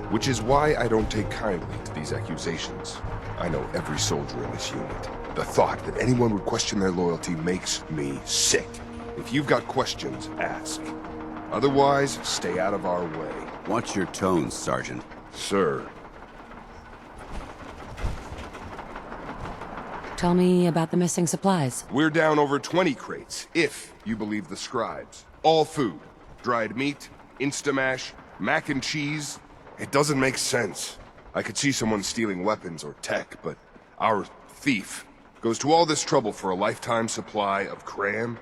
Which is why I don't take kindly to these accusations. I know every soldier in this unit. The thought that anyone would question their loyalty makes me sick. If you've got questions, ask. Otherwise, stay out of our way. Watch your tone, Sergeant. Sir. Tell me about the missing supplies. We're down over 20 crates, if you believe the scribes. All food. Dried meat, Instamash, mac and cheese. It doesn't make sense. I could see someone stealing weapons or tech, but our thief goes to all this trouble for a lifetime supply of cram?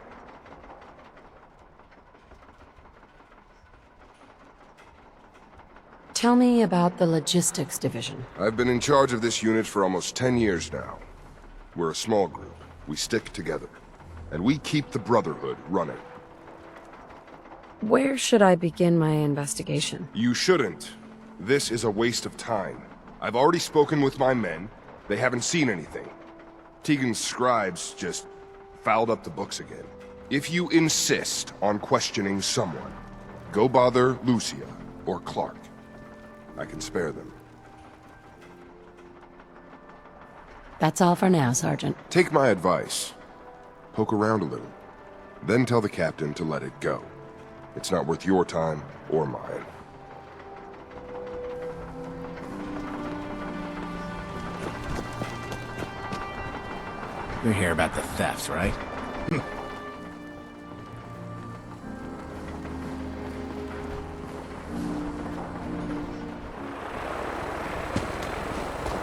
Tell me about the logistics division. I've been in charge of this unit for almost 10 years now. We're a small group. We stick together. And we keep the Brotherhood running. Where should I begin my investigation? You shouldn't. This is a waste of time. I've already spoken with my men. They haven't seen anything. Tegan's scribes just fouled up the books again. If you insist on questioning someone, go bother Lucia or Clark. I can spare them. That's all for now, Sergeant. Take my advice. Poke around a little. Then tell the captain to let it go. It's not worth your time or mine. You're here about the thefts, right?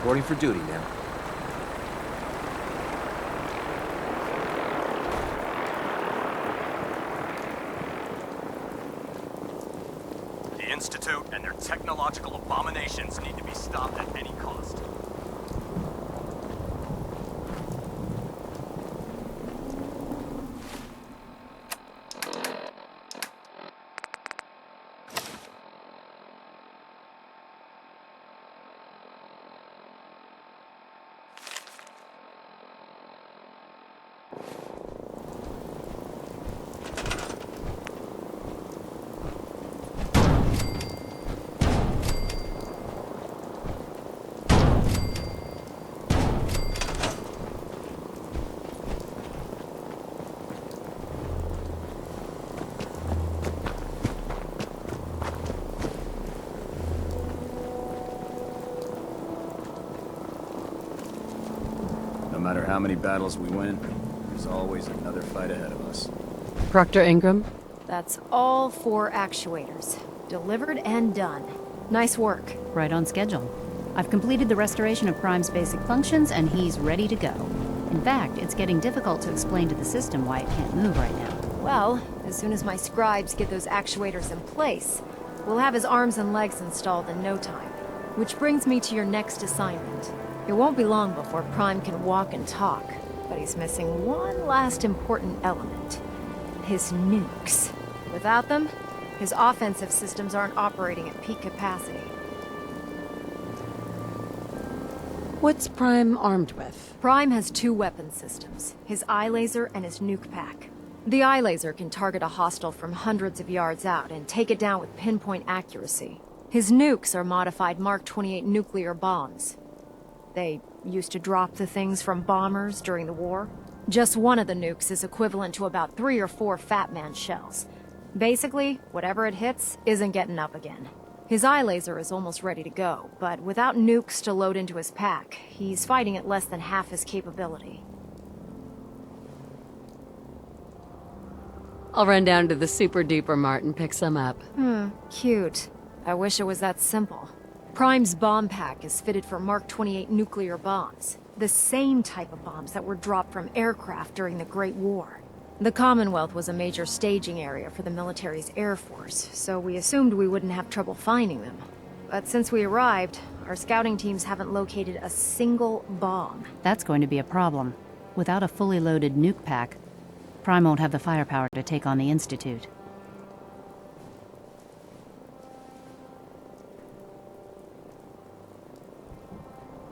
Reporting for duty now. The Institute and their technological abominations need to be stopped at any cost. No matter how many battles we win, there's always another fight ahead of us. Proctor Ingram? That's all 4 actuators. Delivered and done. Nice work. Right on schedule. I've completed the restoration of Prime's basic functions, and he's ready to go. In fact, it's getting difficult to explain to the system why it can't move right now. Well, as soon as my scribes get those actuators in place, we'll have his arms and legs installed in no time. Which brings me to your next assignment. It won't be long before Prime can walk and talk, but he's missing one last important element. His nukes. Without them, his offensive systems aren't operating at peak capacity. What's Prime armed with? Prime has 2 weapon systems, his eye laser and his nuke pack. The eye laser can target a hostile from hundreds of yards out and take it down with pinpoint accuracy. His nukes are modified Mark 28 nuclear bombs. They used to drop the things from bombers during the war. Just one of the nukes is equivalent to about 3 or 4 Fat Man shells. Basically, whatever it hits isn't getting up again. His eye laser is almost ready to go, but without nukes to load into his pack, he's fighting at less than half his capability. I'll run down to the Super Duper Mart and pick some up. Cute. I wish it was that simple. Prime's bomb pack is fitted for Mark 28 nuclear bombs, the same type of bombs that were dropped from aircraft during the Great War. The Commonwealth was a major staging area for the military's air force, so we assumed we wouldn't have trouble finding them. But since we arrived, our scouting teams haven't located a single bomb. That's going to be a problem. Without a fully loaded nuke pack, Prime won't have the firepower to take on the Institute.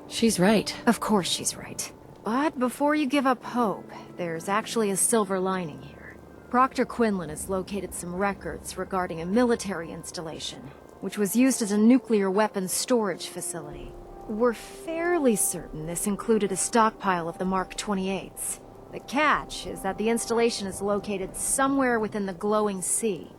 She's right. Of course she's right. But before you give up hope, there's actually a silver lining here. Proctor Quinlan has located some records regarding a military installation, which was used as a nuclear weapons storage facility. We're fairly certain this included a stockpile of the Mark 28s. The catch is that the installation is located somewhere within the glowing sea.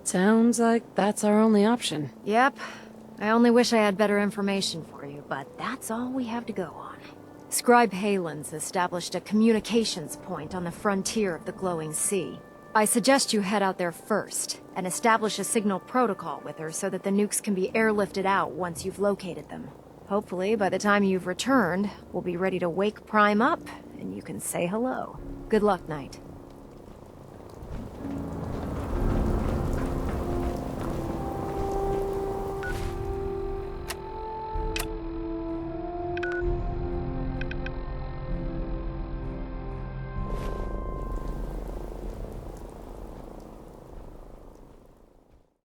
Sounds like that's our only option. Yep. I only wish I had better information for you, but that's all we have to go on. Scribe Halen's established a communications point on the frontier of the glowing sea. I suggest you head out there first, and establish a signal protocol with her so that the nukes can be airlifted out once you've located them. Hopefully, by the time you've returned, we'll be ready to wake Prime up, and you can say hello. Good luck, Knight.